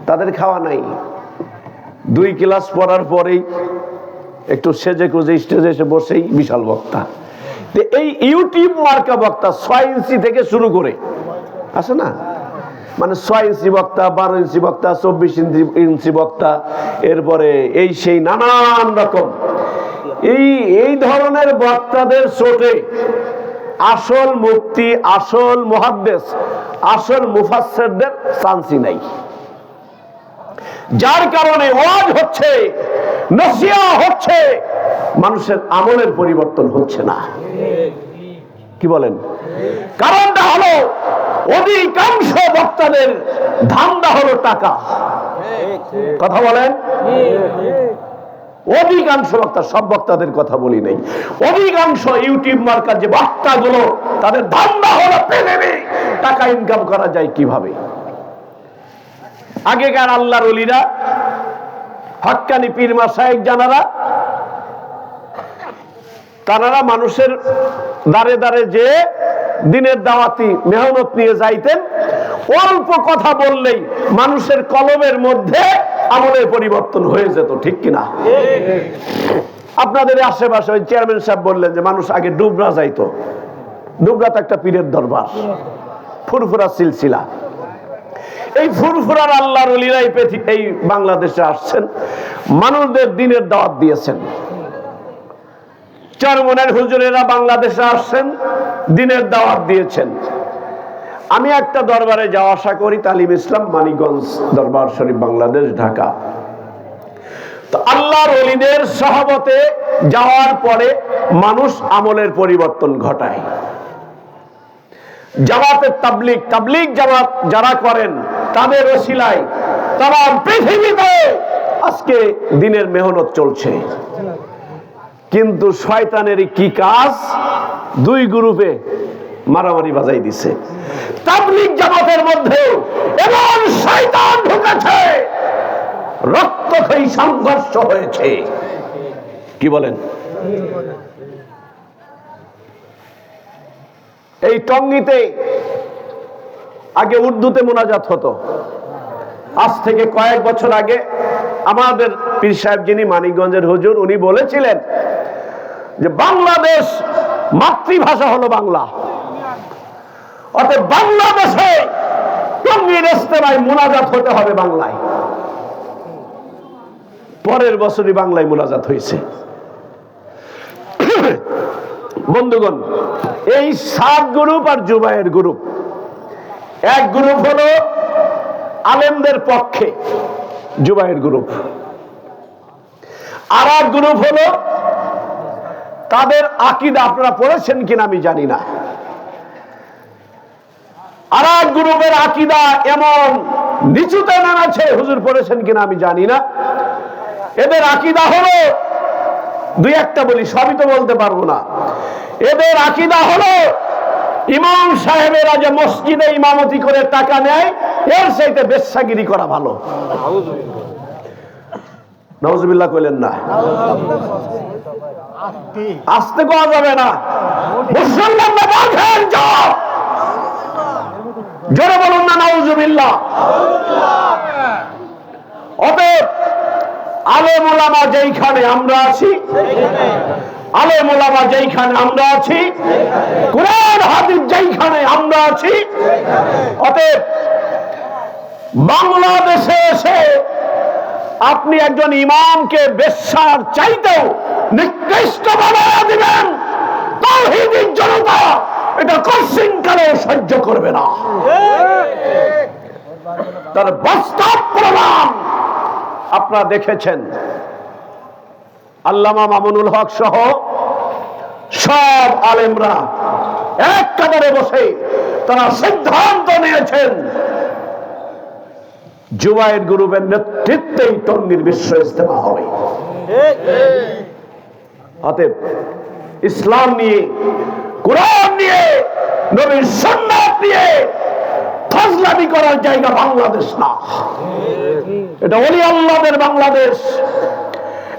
তাদের খাওয়া নাই। 2 ক্লাস পড়ার পরেই একটু সেজে কুজে স্টেজে এসে বসেই বিশাল বক্তা। এই ইউটিউব মার্কা বক্তা 6 ইঞ্চি থেকে শুরু করে আছে না, মানে 6 ইঞ্চি বক্তা, 12 ইঞ্চি বক্তা, 24 ইঞ্চি বক্তা, এরপরে এই সেই নানান রকম এই ধরনের বক্তাদের চোটে আসল মুফতি, আসল মুহাদ্দিস, আসল মুফাসসিরদের চান্সই নাই। যার কারণে ওয়াজ হচ্ছে, নসিহত হচ্ছে, মানুষের আমলের পরিবর্তন হচ্ছে না। কি বলেন? কারণটা হলো অধিকাংশ বক্তাদের ধান্দা হলো টাকা। কথা বলেন? অধিকাংশ বক্তা, সব বক্তাদের কথা বলি নাই, অধিকাংশ ইউটিউব মার্কার যে বক্তাগুলো, তাদের ধান্দা হলো টাকা ইনকাম করা যায় কিভাবে। আগেকার আল্লাহর ওলিরা, হক্কানি পীর মাশায়েখ জানারা, তারা মানুষের দাঁড়ে দাঁড়ে যে দিনের দাওয়াতি মেহনত নিয়ে যাইতেন। অল্প কথা বললেই মানুষের কলবের মধ্যে আমলের পরিবর্তন হয়ে যেত। ঠিক কিনা? আপনাদের আশেপাশে ওই চেয়ারম্যান সাহেব বললেন যে মানুষ আগে ডুবরা যাইতো। ডুবরা তো একটা পীরের দরবার, ফুরফুরা সিলসিলা। এই ফুরফুরার আল্লাহর ওলিরা এই বাংলাদেশে আসছেন, মানুষদের দিনের দাওয়াত দিয়েছেন। চরমনের হুজুরেরা বাংলাদেশে আসছেন, দিনের দাওয়াত দিয়েছেন। আমি একটা দরবারে যাওয়া আসা করি, তালিম ইসলাম, মানিকগঞ্জ দরবার শরীফ, বাংলাদেশ, ঢাকা। তো আল্লাহর ওলিদের সহবতে যাওয়ার পরে মানুষ আমলের পরিবর্তন ঘটায়। জামাতের তাবলীগ জামাত যারা করেন তাদের ওসিলায় তারা পৃথিবীতে আজকে দিনের মেহনত চলছে। কিন্তু শয়তানেরই কি কাজ, দুই গ্রুপে মারামারি বাজাই দিছে। তাবলীগ জামাতের মধ্যে এমন শয়তান ঢুকেছে, রক্তক্ষয়ী সংঘর্ষ হয়েছে। কি বলেন? এই টঙ্গীতে আগে উর্দুতে মোনাজাত হতো। আজ থেকে কয়েক বছর আগে আমাদের পীর সাহেব, যিনি মানিকগঞ্জের হুজুর, উনি বলেছিলেন যে বাংলাদেশ মাতৃভাষা হলো বাংলা, অতএব বাংলাদেশে টঙ্গীর ইস্তেমায় মোনাজাত হতে হবে বাংলায়। পরের বছরই বাংলায় মোনাজাত হয়েছে। বন্ধুগণ, এই 7 গ্রুপ আর জুবায়ের গ্রুপ, এক গ্রুপ হলো আলেমদের পক্ষে জুবায়ের গ্রুপ, আর এক গ্রুপ হলো তাদের আকীদা, আপনারা পড়েছেন কিনা আমি জানি না, আর এক গ্রুপের আকীদা এমন নিচুতে নেমেছে, হুজুর পড়েছেন কিনা আমি জানি না। এদের আকীদা হলো, দুই একটা বলি, সবই তো বলতে পারবো না। এদের আকীদা হলো ইমাম সাহেবেরা যে মসজিদে ইমামতি করে টাকা নেয়, এর চাইতে বেশ্যাগিরি করা ভালো। নাউজুবিল্লাহ কইলেন না? আস্তে কোয়া যাবে না, মুসলমানরা বাঁধেন যাও, জোরে বলুন না নাউজুবিল্লাহ। অতএব আলেম ওলামা যেইখানে আমরা আছি, আলেম ওলামা যেইখানে আমরা আছি, কুরআন হাদিস যেইখানে আমরা আছি, অতএব বাংলাদেশে এসে আপনি একজন ইমামকে বেশ্যার চাইতেও নিকৃষ্ট বানায়া দিবেন, তাওহীদের জনতা এটা কশিনকালে সহ্য করবে না। তার বাস্তব প্রমাণ আপনারা দেখেছেন। আল্লামা মামুনুল হক সহ সব আলেমরা এক কাতারে বসে তারা সিদ্ধান্ত নিয়েছেন জুবায়ের গ্রুপের নেতৃত্বেই টঙ্গীর বিশ্ব ইজতেমা হবে। অতএব ইসলাম নিয়ে, কোরআন নিয়ে, নবীর সুন্নাত নিয়ে ফাজলামি করার জায়গা বাংলাদেশ না। এটা ওলি আল্লাহদের বাংলাদেশ,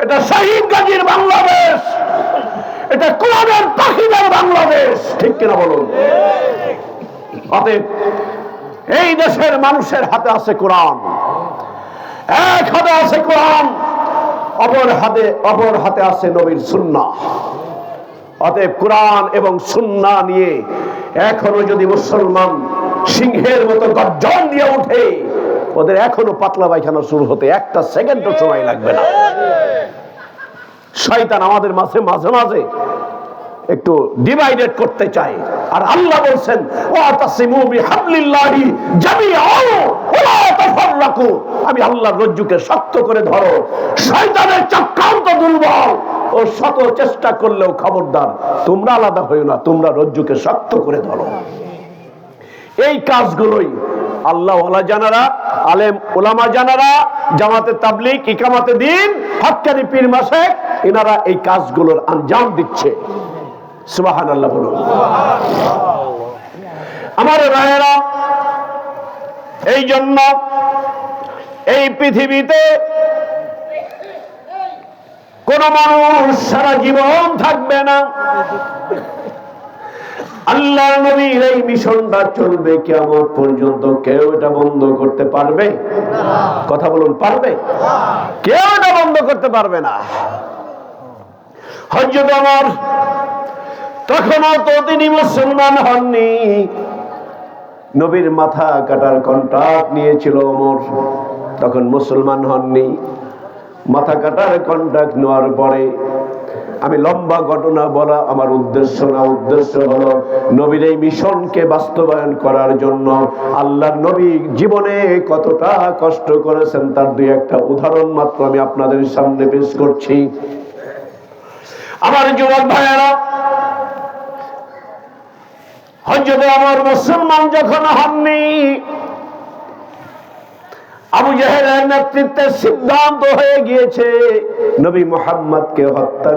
এটা শহীদ গাজীর বাংলাদেশ, এটা কোরআনের পাখিদের বাংলাদেশ। ঠিক কিনা বলুন? অতএব এই দেশের মানুষের হাতে আছে কোরআন, এক হাতে আছে কোরআন, অপর হাতে আছে নবীর সুন্নাহ। অতএব কোরআন এবং সুন্নাহ নিয়ে এখনো যদি মুসলমান সিংহের মতো গর্জন দিয়ে উঠে, ওদের এখনো পাতলা পায়খানা শুরু হতে একটা সেকেন্ডও সময় লাগবে না। শয়তান আমাদের মাঝে মাঝে একটু ডিভাইডেড করতে চায়, আর আল্লাহ বলছেন ওয়াতাসিমু বিহাবলিল্লাহি জামিআন ওয়ালা তাফাররাকু, আমি আল্লাহর রজ্জুকে শক্ত করে ধরো। শয়তানের চক্রান্ত দুর্বল, ও শত চেষ্টা করলেও খবরদার তোমরা আলাদা হইও না, তোমরা রজ্জুকে শক্ত করে ধরো। এই কাজগুলোই আল্লাহ ওয়ালা জানারা, আলেম ওলামা জানারা, জামাতে তাবলীগ, ইকামাতে দ্বীন, হক্কানি পীর মাশায়েখ, এনারা এই কাজগুলোর আঞ্জাম দিচ্ছে। সুবহানাল্লাহ বলুন। আমার ভাইয়েরা, এই জন্য এই পৃথিবীতে কোন মানুষ সারা জীবন থাকবে না। আল্লাহর নবীর এই মিশনটা চলবে কিয়ামত পর্যন্ত। কেউ এটা বন্ধ করতে পারবে? কথা বলুন, পারবে? কেউ এটা বন্ধ করতে পারবে না। হযরত ওমর তখনও তো তিনি মুসলমান হননি, নবীর মাথা কাটার কন্ট্রাক্ট নিয়েছিল ওমর, তখন মুসলমান হননি। মাথা কাটার কন্ট্রাক্ট নেওয়ার পরে আমি লম্বা ঘটনা বলা আমার উদ্দেশ্য না। উদ্দেশ্য হলো নবীর এই মিশনকে বাস্তবায়ন করার জন্য আল্লাহর নবী জীবনে কতটা কষ্ট করেছেন তার দুই একটা উদাহরণ মাত্র আমি আপনাদের সামনে পেশ করছি। আমার যুবক ভাইয়েরা, হযরত ওমর মুসলমান যখন হননি, আবু জাহেলের নেতৃত্বে সিদ্ধান্ত হয়ে গিয়েছে নবী মুহাম্মদকে হত্যা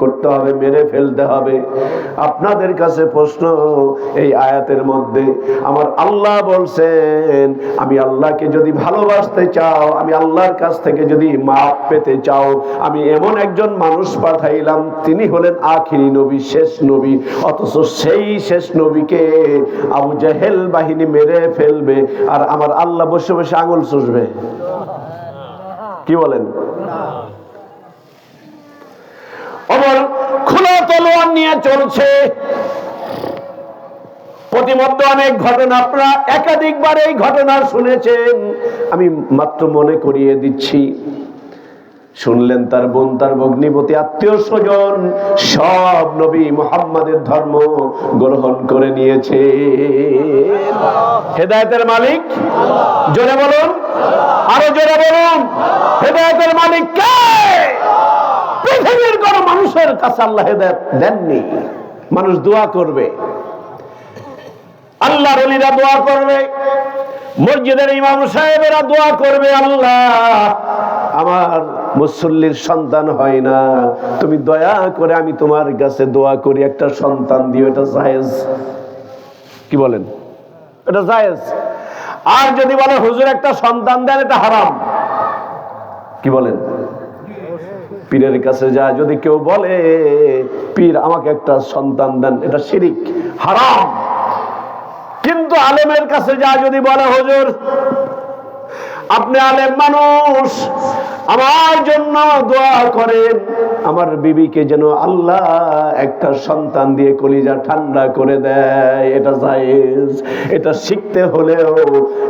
করতে হবে, মেরে ফেলতে হবে। আপনাদের কাছে প্রশ্ন, এই আয়াতের মধ্যে আমার আল্লাহ বলছেন আমি আল্লাহকে যদি ভালোবাসতে চাও, আমি আল্লাহর কাছ থেকে যদি মাফ পেতে চাও, আমি এমন একজন মানুষ পাঠাইলাম, তিনি হলেন আখিরি নবী, শেষ নবী। অথচ সেই শেষ নবীকে আবু জাহেল বাহিনী মেরে ফেলবে, আর আমার আল্লাহ বসে বসে আঙুল চুষবে। কি বলেন? ওমর খোলা তলোয়ার নিয়ে চলছে। প্রতিমধ্যে অনেক ঘটনা, আপনারা একাধিকবার এই ঘটনা শুনেছেন, আমি মাত্র মনে করিয়ে দিচ্ছি। শুনলেন তার বোন, তার ভগ্নিপতি, আত্মীয় স্বজন সব নবী মুহাম্মাদের ধর্ম গ্রহণ করে নিয়েছে। হেদায়েতের মালিক জোরে বলুন, আরো জোরে বলুন, হেদায়েতের মালিক কে? পৃথিবীর কোন মানুষের কাছে আল্লাহ হেদায়েত দেননি। মানুষ দোয়া করবে, আল্লাহর ওলিরা দোয়া করবে, মসজিদের ইমাম সাহেবেরা দোয়া করবে, আল্লাহ আমার মুসল্লির সন্তান হয় না, তুমি দয়া করে আমি তোমার কাছে দোয়া করি একটা সন্তান দিও। এটা জায়েজ। কি বলেন? এটা জায়েজ। আর যদি বলে হুজুর একটা সন্তান দেন, এটা হারাম। কি বলেন? পীরের কাছে যায় যদি কেউ বলে পীর আমাকে একটা সন্তান দেন, এটা শিরিক, হারাম। কিন্তু আলেমের কাছে যায় যদি বলে হুজুর আপনি আলেম মানুষ, আমার জন্য দোয়া করেন, আমার বিবিকে যেন আল্লাহ একটা সন্তান দিয়ে কলিজা ঠান্ডা করে দেয়, এটা জায়েজ। এটা শিখতে হলেও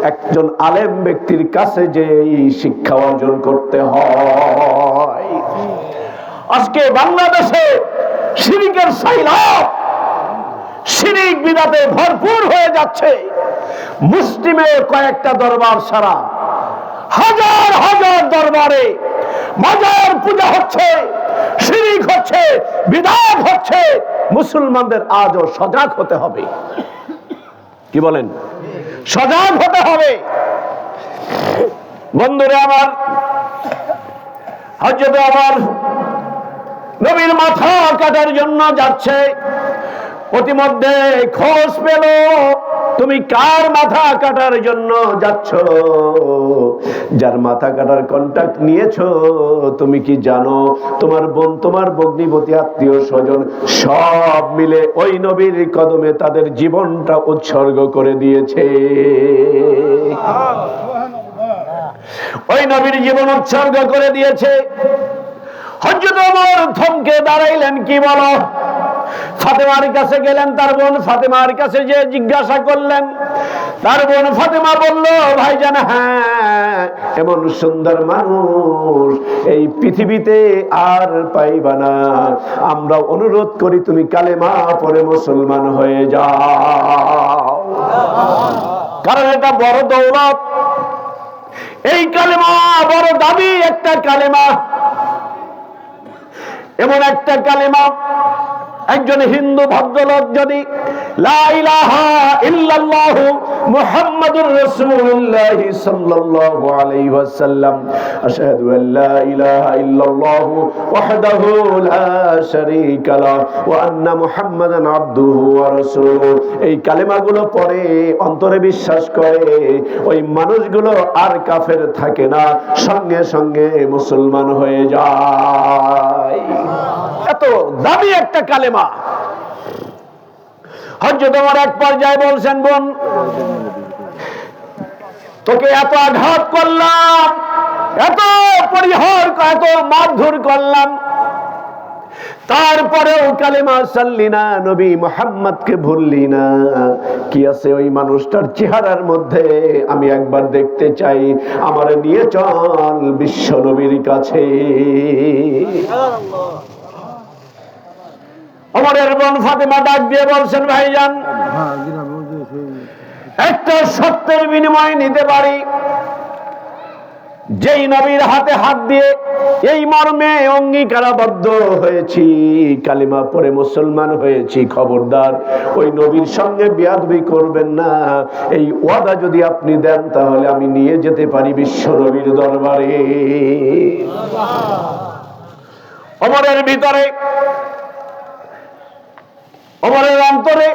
একজন আলেম ব্যক্তির কাছে যেই শিক্ষা অর্জন করতে হয়। আজকে বাংলাদেশে শিরিকের সাইলাব, শিরিক বিদাতে ভরপুর হয়ে যাচ্ছে। মুসলিমের কয়েকটা দরবার ছাড়া হাজার হাজার দরবারে মাজার পূজা হচ্ছে, শিরিক হচ্ছে, বিদআত হচ্ছে। মুসলমানদের আজও সজাগ হতে হবে। কি বলেন? সজাগ হতে হবে। বন্ধুরা আমার, হযরত ওমর নবীর মাথা কাটার জন্য যাচ্ছে। প্রতিমধ্যে খোঁজ পেল তুমি কার মাথা কাটার জন্য যাচ্ছ, যার মাথা কাটার কন্ট্যাক্ট নিয়েছো তুমি কি জানো? তোমার বোন, তোমার ভগ্নিপতি, আত্মীয় স্বজন সব মিলে ওই নবীর কদমে তাদের জীবনটা উৎসর্গ করে দিয়েছে। ওই নবীর জীবন উৎসর্গ করে দিয়েছে। হযরত ওমর থমকে দাঁড়াইলেন। কি বলো? ফাতেমার কাছে গেলেন, তার বোন ফাতেমার কাছে যে জিজ্ঞাসা করলেন, তার বোন ফাতেমা বলল, ভাইজান হ্যাঁ, এমন সুন্দর মানুষ এই পৃথিবীতে আর পাইবা না। আমরা অনুরোধ করি তুমি কালেমা পড়ে মুসলমান হয়ে যাও, কারণ এটা বড় দৌলত। এই কালেমা বড় দামি একটা কালেমা, এমন একটা কালেমা একজন হিন্দু ভদ্রলোক যদি লা ইলাহা ইল্লাল্লাহু মুহাম্মাদুর রাসূলুল্লাহ সাল্লাল্লাহু আলাইহি ওয়াসাল্লাম আশহাদু আল্লা ইলাহা ইল্লাল্লাহু ওয়াহদাহু লা শারীকা লাহু ওয়া আন্না মুহাম্মাদান আবদুহু ওয়া রাসূলুহু, এই কালেমাগুলো পড়ে অন্তরে বিশ্বাস করে, ওই মানুষগুলো আর কাফের থাকে না, সঙ্গে সঙ্গে মুসলমান হয়ে যায়। এত দামি একটা কালেমা। হযরত ওমর এক পর্যায়ে বলছেন, বোন তোকে এত আঘাত করলাম, এত পরিহার, এত মারধর করলাম, তারপরেও কালেমা ছাড়লি না, নবী মুহাম্মদকে ভুললি না। কি আছে ওই মানুষটার চেহারার মধ্যে? আমি একবার দেখতে চাই, আমার নিয়ে চল বিশ্ব নবীর কাছে। ওমরের বোন ফাতেমা ডাক দিয়ে বলছেন, ভাইজান একটা সত্যের বিনিময় নিতে পারি, যেই নবীর হাতে হাত দিয়ে এই মর্মে অঙ্গীকারাবদ্ধ হয়েছি, কালিমা পড়ে মুসলমান হয়েছি, খবরদার ওই নবীর সঙ্গে বেয়াদবি করবেন না। এই ওয়াদা যদি আপনি দেন তাহলে আমি নিয়ে যেতে পারি বিশ্ব নবীর দরবারে। ওমরের ভিতরে, ওমরের অন্তরে,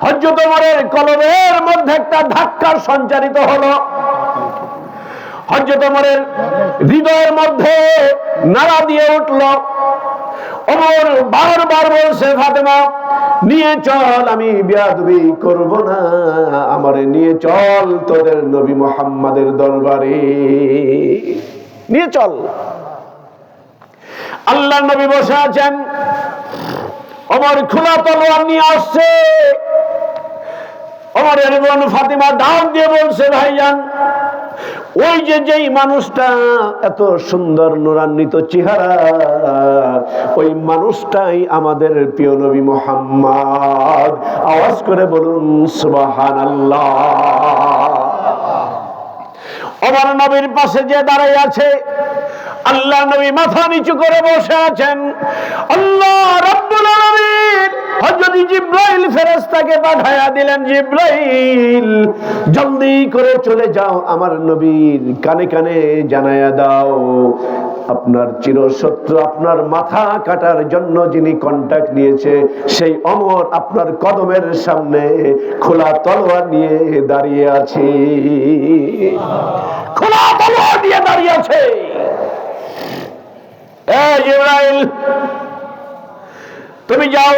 হযরত ওমরের কলবের মধ্যে একটা ধাক্কা সঞ্চারিত হলো। হযরত ওমরের হৃদয়ের মধ্যে নাড়া দিয়ে উঠল। ওমর বারবার বলছে, ফাতেমা নিয়ে চল, আমি বেয়াদবি করব না, আমারে নিয়ে চল তোদের নবী মুহাম্মাদের দরবারে, নিয়ে চল। আল্লাহর নবী বসে আছেন, ওমর খোলা তলোয়ার নিয়ে আসছে। ওমরের বোন ফাতেমা ডাক দিয়ে বলছে, ভাইজান ওই যে যেই মানুষটা এত সুন্দর নূরান্বিত চেহারা, ওই মানুষটাই আমাদের প্রিয় নবী মুহাম্মদ। আওয়াজ করে বলুন সুবহানাল্লাহ। ওমর নবীর পাশে যে দাঁড়িয়ে আছে, আল্লাহ নবী মাথা নিচু করে বসে আছেন। আল্লাহ রাব্বুল আলামিন হযরত জিবরাইল ফেরেশতাকে পাঠায়া দিলেন, জিবরাইল জলদি করে চলে যাও, আমার নবীর কানে কানে জানায়া দাও, আপনার চিরশত্রু, আপনার মাথা কাটার জন্য যিনি কন্টাক্ট নিয়েছে, সেই ওমর আপনার কদমের সামনে খোলা তলোয়ার নিয়ে দাঁড়িয়ে আছে, খোলা তলোয়ার নিয়ে দাঁড়িয়ে আছে। জিবরাইল তুমি যাও,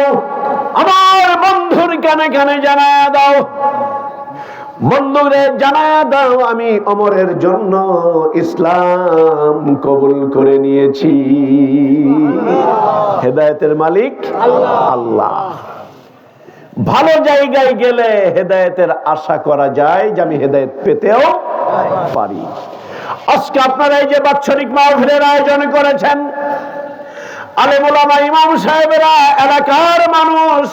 আমার বন্ধুর কানে কানে জানায়া দাও, বন্ধুরে জানায়া দাও আমি ওমরের জন্য ইসলাম কবুল করে নিয়েছি। হেদায়েতের মালিক আল্লাহ। ভালো জায়গায় গেলে হেদায়েতের আশা করা যায় যে আমি হেদায়েত পেতেও পারি। আজকে আপনারা এই যে বাৎসরিক মাহফিলের আয়োজন করেছেন, আলেম ওলামা ইমাম সাহেবেরা, এলাকার মানুষ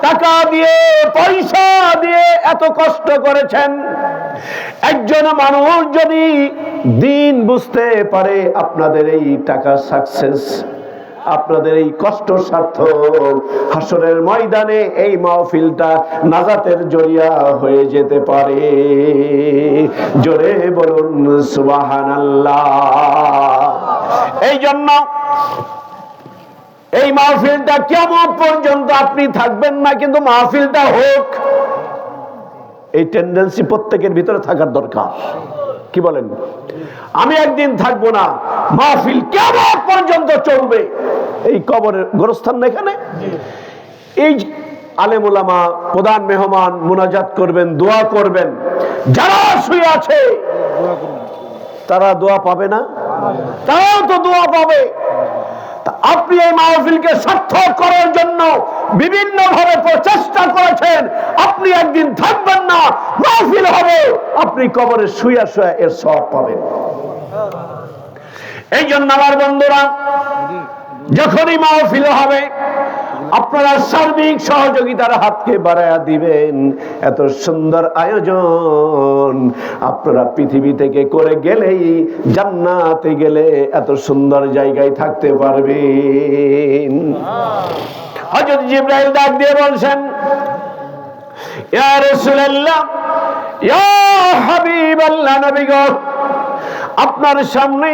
টাকা দিয়ে পয়সা দিয়ে এত কষ্ট করেছেন। একজন মানুষ যদি দিন বুঝতে পারে আপনাদের এই টাকা সাকসেস, আপনাদের এই কষ্ট সার্থক, হাসরের ময়দানে এই মাহফিলটা নাজাতের জরিয়া হয়ে যেতে পারে। জোরে বলুন সুবহানাল্লাহ। এই জন্য এই মাহফিলটা কিয়ামত পর্যন্ত আপনি থাকবেন না, কিন্তু মাহফিলটা হোক, এই টেন্ডেন্সি প্রত্যেকের ভিতরে থাকার দরকার। কি বলেন? আমি একদিন থাকবো না, মাহফিল কিয়ামত পর্যন্ত চলবে। এই কবরের গোরস্থান না এখানে, এই আলেম ওলামা প্রধান মেহমান মুনাজাত করবেন, দোয়া করবেন, যারা শুয়ে আছে তারা দোয়া পাবে না? তারাও তো দোয়া পাবে। আপনি এই মাহফিলকে সার্থক করার জন্য বিভিন্ন ভাবে প্রচেষ্টা করেছেন, আপনি একদিন থাকবেন না, মাহফিল হবে, আপনি কবরে শুয়ে শুয়ে এর সওয়াব পাবেন। এই জন্য আমার বন্ধুরা, যখনই মাহফিল হবে আপনারা সার্বিক সহযোগিতার হাতকে বাড়ায়া দিবেন। এত সুন্দর আয়োজন আপনারা পৃথিবী থেকে করে গেলেই জান্নাতে গেলে এত সুন্দর জায়গায় থাকতে পারবেন। হযরত জিবরাইল ডাক দিয়ে বলছেন, ইয়া রাসূলুল্লাহ, ইয়া হাবিবাল্লাহ, নবী গো, আপনার সামনে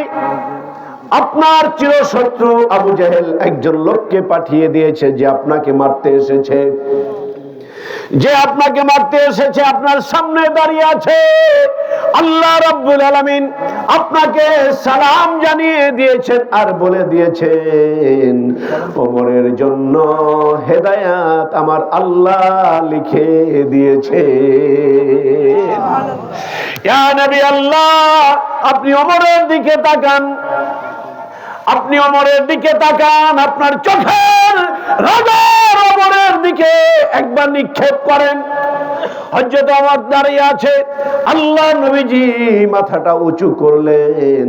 আপনার চিরশত্রু আবু জেহেল একজন লোককে পাঠিয়ে দিয়েছে, যে আপনাকে মারতে এসেছে, যে আপনাকে মারতে এসেছে, আপনার সামনে দাঁড়িয়ে আছে। আল্লাহ রাব্বুল আলামিন আপনাকে সালাম জানিয়ে দিয়েছেন আর বলে দিয়েছেন ওমরের জন্য হেদায়েত আমার আল্লাহ লিখে দিয়েছে। ইয়া নবী আল্লাহ, আপনি ওমরের দিকে তাকান, আপনি ওমরের দিকে তাকান, আপনার চোখের রাজার ওমরের দিকে একবার নিক্ষেপ করেন। হযরত ওমর দাঁড়িয়ে আছে, আল্লাহ নবীজি মাথাটা উঁচু করলেন।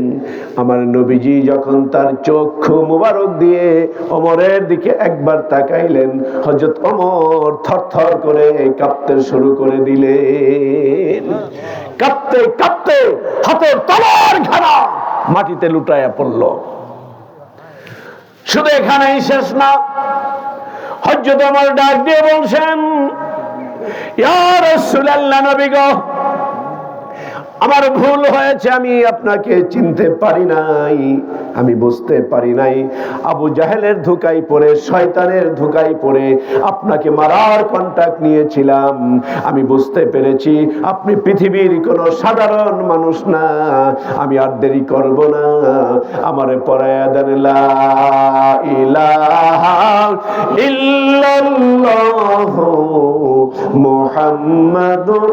আমার নবীজি যখন তার চক্ষু মুবারক দিয়ে ওমরের দিকে একবার তাকাইলেন, হযরত ওমর থরথর করে কাঁপতে শুরু করে দিলেন। কাঁপতে কাঁপতে হাতের তলোয়ার খানা মাটিতে লুটাইয়া পড়ল। শুধু এখানেই শেষ না, হযরত ওমর ডাক দিয়ে বলছেন, ইয়া রাসূলুল্লাহ, নবী গো, আমার ভুল হয়েছে, আমি আপনাকে চিনতে পারি নাই, আমি বুঝতে পারি নাই। আবু জাহেলের ধোঁকায় পড়ে, শয়তানের ধোঁকায় পড়ে আপনাকে মারার কন্টাক্ট নিয়েছিলাম। আমি বুঝতে পেরেছি আপনি পৃথিবীর কোনো সাধারণ মানুষ না। আমি আর দেরি করব না, আমারে পড়ায়া দেন লা ইলাহা ইল্লাল্লাহু মুহাম্মাদুর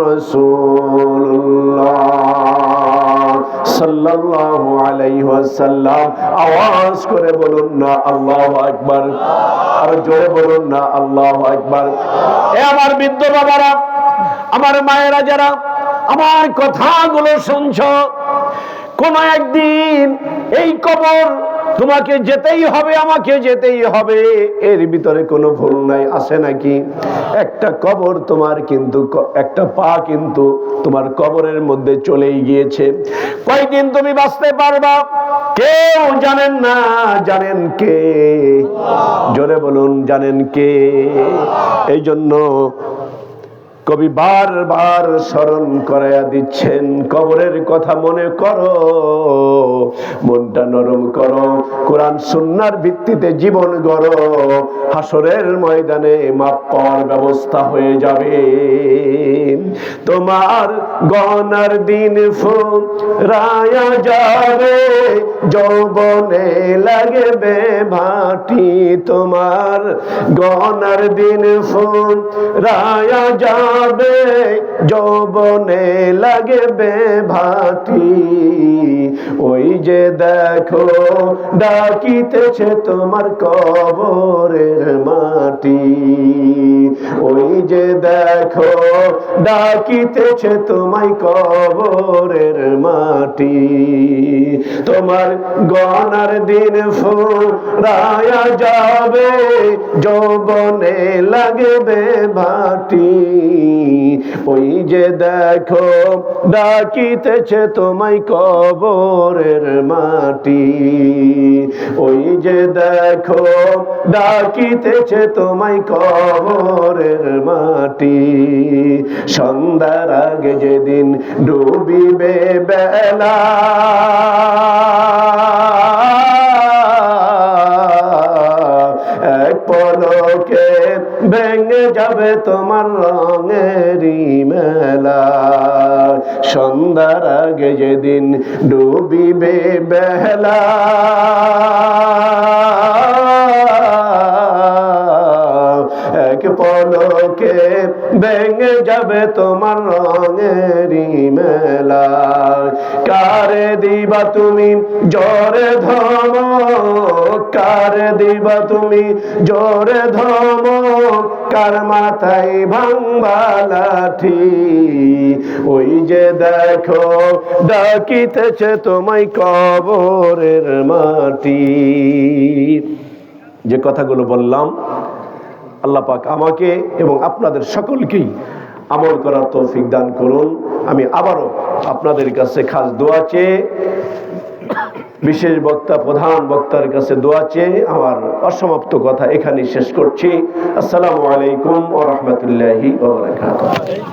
রাসূলুল্লাহ সাল্লাল্লাহু আলাইহি ওয়াসাল্লাম। আওয়াজ করে বলুন না আল্লাহু আকবার, আর জোরে বলুন না আল্লাহু আকবার। এ আমার বৃদ্ধ বাবারা, আমার মায়েরা, যারা আমার কথাগুলো শুনছো, কোন একদিন এই কবর তোমাকে যেতেই হবে, আমাকে যেতেই হবে, এর ভিতরে কোনো ভুল নাই। আছে নাকি? একটা কবর তোমার, কিন্তু একটা পা কিন্তু তোমার কবরের মধ্যে চলেই গিয়েছে। কয়দিন তুমি বাঁচতে পারবা কেউ জানেন না। জানেন কে? জোরে বলুন, জানেন কে? এই জন্য কবি বারবার স্মরণ করাইয়া দিচ্ছেন, কবরের কথা মনে করো, মনটা নরম করো, কোরআন সুন্নাহর ভিত্তিতে জীবন গড়ো, হাসরের ময়দানে মাপ পাওয়ার ব্যবস্থা হয়ে যাবে। তোমার গহনার দিন ফুরায়া যাবে, যৌবনে লাগবে ভাটি। তোমার গহনার দিন ফুরায়া যাবে, যৌবনে লাগবে ভাটি। ওই যে দেখো ডাকিতেছে তোমার কবরের মাটি। ওই যে দেখো ডাকিতেছে তোমায় কবরের মাটি। তোমার গহনার দিন ফুরায়া যাবে, যৌবনে লাগবে ভাটি। ওই যে দেখো ডাকিতেছে তোমায় কবরের মাটি। ওই যে দেখো ডাকিতেছে তোমায় কবরের মাটি। সন্ধ্যার আগে যেদিন ডুবিবে বেলা, এক পলকে ভেঙে যাবে তোমার রঙেরই মেলা। সন্ধ্যার আগে যেদিন ডুবিবে বেলা, এক পলকে ভেঙে যাবে তোমার রঙেরই মেলা। কারে দিবা তুমি জোরে ধমক, কারে দিবা তুমি জোরে ধমক, কার মাথায় ভাঙবা লাঠি। ওই যে দেখো ডাকিতেছে তোমায় কবরের মাটি। যে কথাগুলো বললাম, আল্লাহ পাক আমাকে এবং আপনাদের সকলকেই আমল করার তৌফিক দান করুন। আমি আবারও আপনাদের কাছে খাস দোয়া চেয়ে, বিশেষ বক্তা, প্রধান বক্তার কাছে দোয়া চেয়ে আমার অসমাপ্ত কথা এখানেই শেষ করছি। আসসালামু আলাইকুম ওয়া রাহমাতুল্লাহি ওয়া বারাকাতুহু।